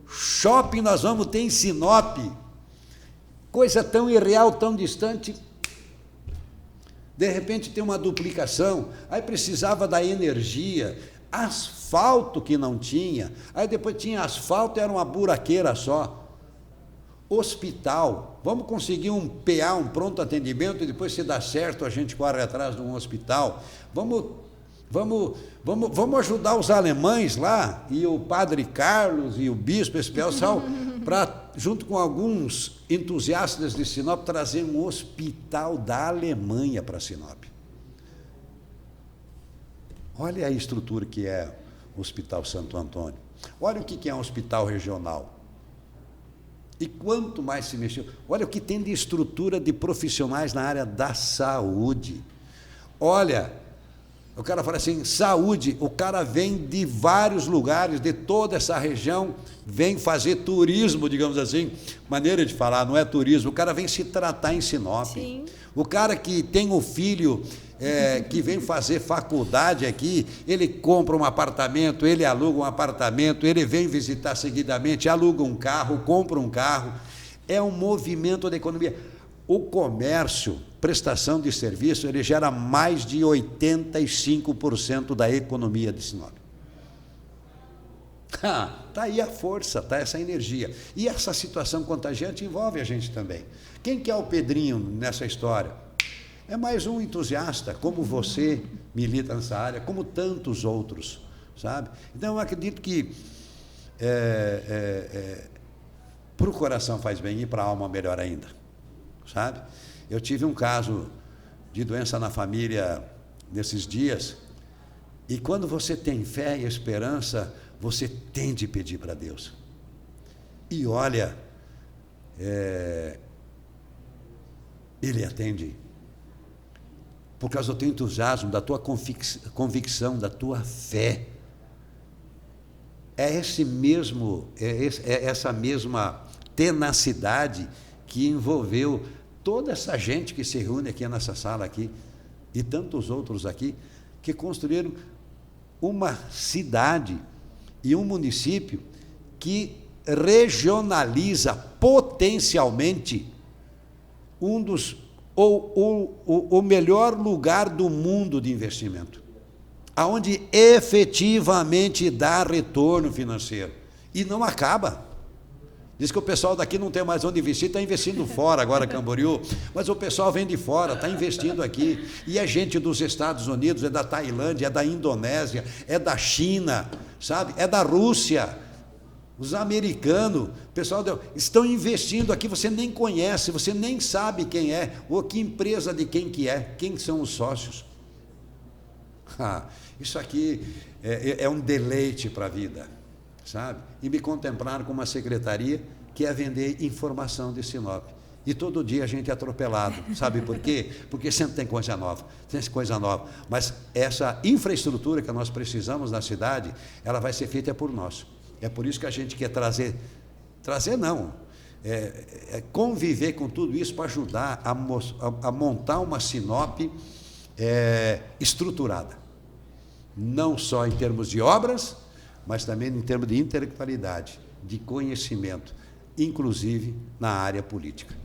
shopping nós vamos ter em Sinop. Coisa tão irreal, tão distante. De repente tem uma duplicação, aí precisava da energia, asfalto que não tinha, aí depois tinha asfalto, era uma buraqueira só. Hospital, vamos conseguir um PA, um pronto atendimento, e depois se dá certo a gente corre atrás de um hospital. Vamos ajudar os alemães lá, e o padre Carlos e o bispo Especial, para, junto com alguns entusiastas de Sinop, trazer um hospital da Alemanha para Sinop. Olha a estrutura que é o Hospital Santo Antônio. Olha o que é um hospital regional. E quanto mais se mexeu, olha o que tem de estrutura de profissionais na área da saúde. Olha, o cara fala assim, saúde, o cara vem de vários lugares, de toda essa região, vem fazer turismo, digamos assim, maneira de falar, não é turismo, o cara vem se tratar em Sinop. Sim. O cara que tem um filho que vem fazer faculdade aqui, ele compra um apartamento, ele aluga um apartamento, ele vem visitar seguidamente, aluga um carro, compra um carro. É um movimento da economia. O comércio, prestação de serviço, ele gera mais de 85% da economia de Sinop. Está aí a força, está essa energia. E essa situação contagiante envolve a gente também. Quem que é o Pedrinho nessa história? É mais um entusiasta, como você milita nessa área, como tantos outros, sabe? Então, eu acredito que para o coração faz bem e para a alma melhor ainda, sabe? Eu tive um caso de doença na família nesses dias, e quando você tem fé e esperança, você tem de pedir para Deus. E olha, Ele atende. Por causa do teu entusiasmo, da tua convicção, da tua fé. É essa mesma tenacidade que envolveu toda essa gente que se reúne aqui nessa sala aqui, e tantos outros aqui, que construíram uma cidade e um município que regionaliza potencialmente um dos o melhor lugar do mundo de investimento, aonde efetivamente dá retorno financeiro, e não acaba. Diz que o pessoal daqui não tem mais onde investir, está investindo fora agora, Camboriú, mas o pessoal vem de fora, está investindo aqui, e é gente dos Estados Unidos, é da Tailândia, é da Indonésia, é da China, sabe? É da Rússia. Os americanos, pessoal, estão investindo aqui, você nem conhece, você nem sabe quem é, ou que empresa de quem que é, quem são os sócios. Isso aqui é um deleite para a vida, sabe? E me contemplaram com uma secretaria que é vender informação de Sinop. E todo dia a gente é atropelado, sabe por quê? Porque sempre tem coisa nova, mas essa infraestrutura que nós precisamos na cidade, ela vai ser feita por nós. É por isso que a gente quer conviver com tudo isso para ajudar a montar uma Sinop estruturada. Não só em termos de obras, mas também em termos de intelectualidade, de conhecimento, inclusive na área política.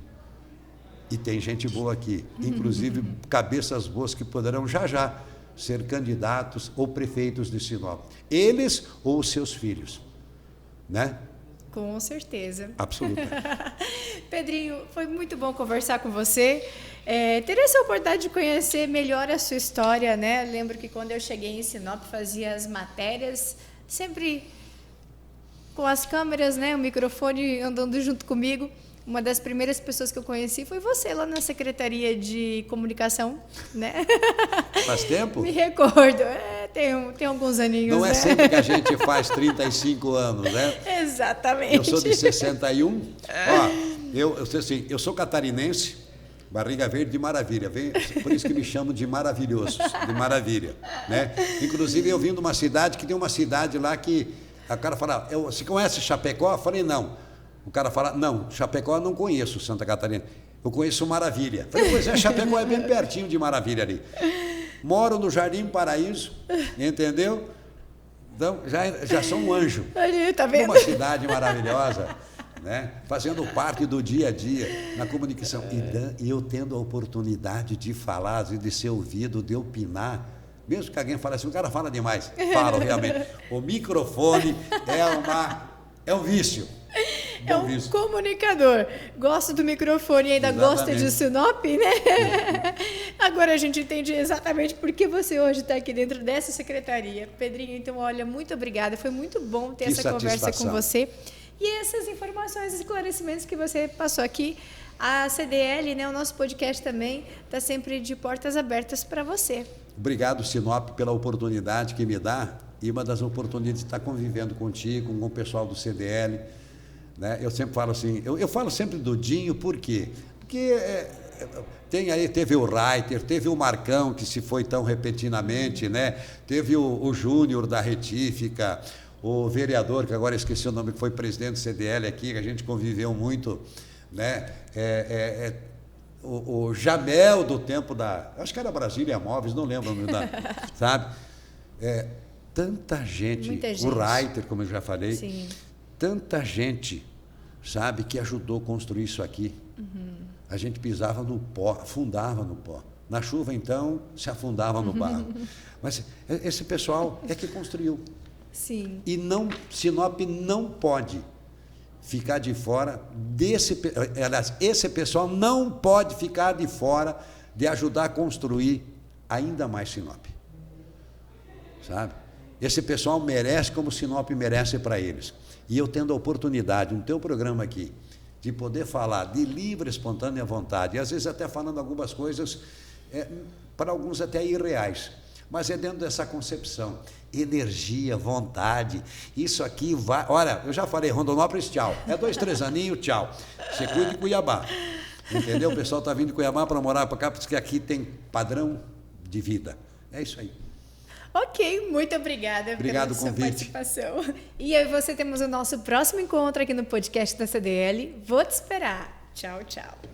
E tem gente boa aqui, inclusive cabeças boas que poderão já ser candidatos ou prefeitos de Sinop. Eles ou os seus filhos. Né? Com certeza. Absoluta. Pedrinho, foi muito bom conversar com você. Ter essa oportunidade de conhecer melhor a sua história, né? Lembro que quando eu cheguei em Sinop, fazia as matérias, sempre com as câmeras, né? O microfone andando junto comigo. Uma das primeiras pessoas que eu conheci foi você lá na Secretaria de Comunicação, né? Faz tempo? Me recordo. Tem alguns aninhos. Não é sempre que a gente faz 35 anos, né? Exatamente. Eu sou de 61. Eu sou catarinense, barriga verde de maravilha. Por isso que me chamam de maravilhosos, de maravilha. Né? Inclusive, eu vim de uma cidade que tem uma cidade lá que o cara fala, você conhece Chapecó? Eu falei, não. O cara fala, não, Chapecó eu não conheço, Santa Catarina. Eu conheço Maravilha. Falei, pois é, Chapecó é bem pertinho de Maravilha ali. Moro no Jardim Paraíso, entendeu? Então, já sou um anjo. Ali, tá vendo? Uma cidade maravilhosa, né? Fazendo parte do dia a dia na comunicação. E eu tendo a oportunidade de falar, de ser ouvido, de opinar. Mesmo que alguém fale assim, o cara fala demais. Falo, realmente. O microfone é um vício. É um comunicador. Gosta do microfone e ainda gosta de Sinop, né? Agora a gente entende exatamente por que você hoje está aqui dentro dessa secretaria. Pedrinho, então, olha, muito obrigada. Foi muito bom ter essa conversa com você. E essas informações, esclarecimentos que você passou aqui. A CDL, né, o nosso podcast também, está sempre de portas abertas para você. Obrigado, Sinop, pela oportunidade que me dá e uma das oportunidades de estar convivendo contigo, com o pessoal do CDL. Né? Eu sempre falo assim, eu falo sempre do Dinho, por quê? Porque teve o Reiter, teve o Marcão, que se foi tão repentinamente, né? Teve o Júnior da Retífica, o vereador, que agora esqueci o nome, que foi presidente do CDL aqui, que a gente conviveu muito, né? O Jamel do tempo acho que era Brasília Móveis, não lembro o nome sabe? Tanta gente, o Reiter, como eu já falei, sim. Tanta gente, sabe, que ajudou a construir isso aqui. Uhum. A gente pisava no pó, afundava no pó. Na chuva, então, se afundava no barro. Mas esse pessoal é que construiu. Sim. E Sinop não pode ficar de fora aliás, esse pessoal não pode ficar de fora de ajudar a construir ainda mais Sinop. Sabe? Esse pessoal merece como Sinop merece para eles. E eu tendo a oportunidade, no teu programa aqui, de poder falar de livre, espontânea vontade, e às vezes até falando algumas coisas, para alguns até irreais, mas é dentro dessa concepção, energia, vontade, isso aqui vai... Olha, eu já falei, Rondonópolis, tchau. 2, 3 aninhos, tchau. Você cuida de Cuiabá. Entendeu? O pessoal está vindo de Cuiabá para morar para cá, porque aqui tem padrão de vida. É isso aí. Ok, muito obrigada pela sua participação. E eu e você temos o nosso próximo encontro aqui no podcast da CDL. Vou te esperar. Tchau, tchau.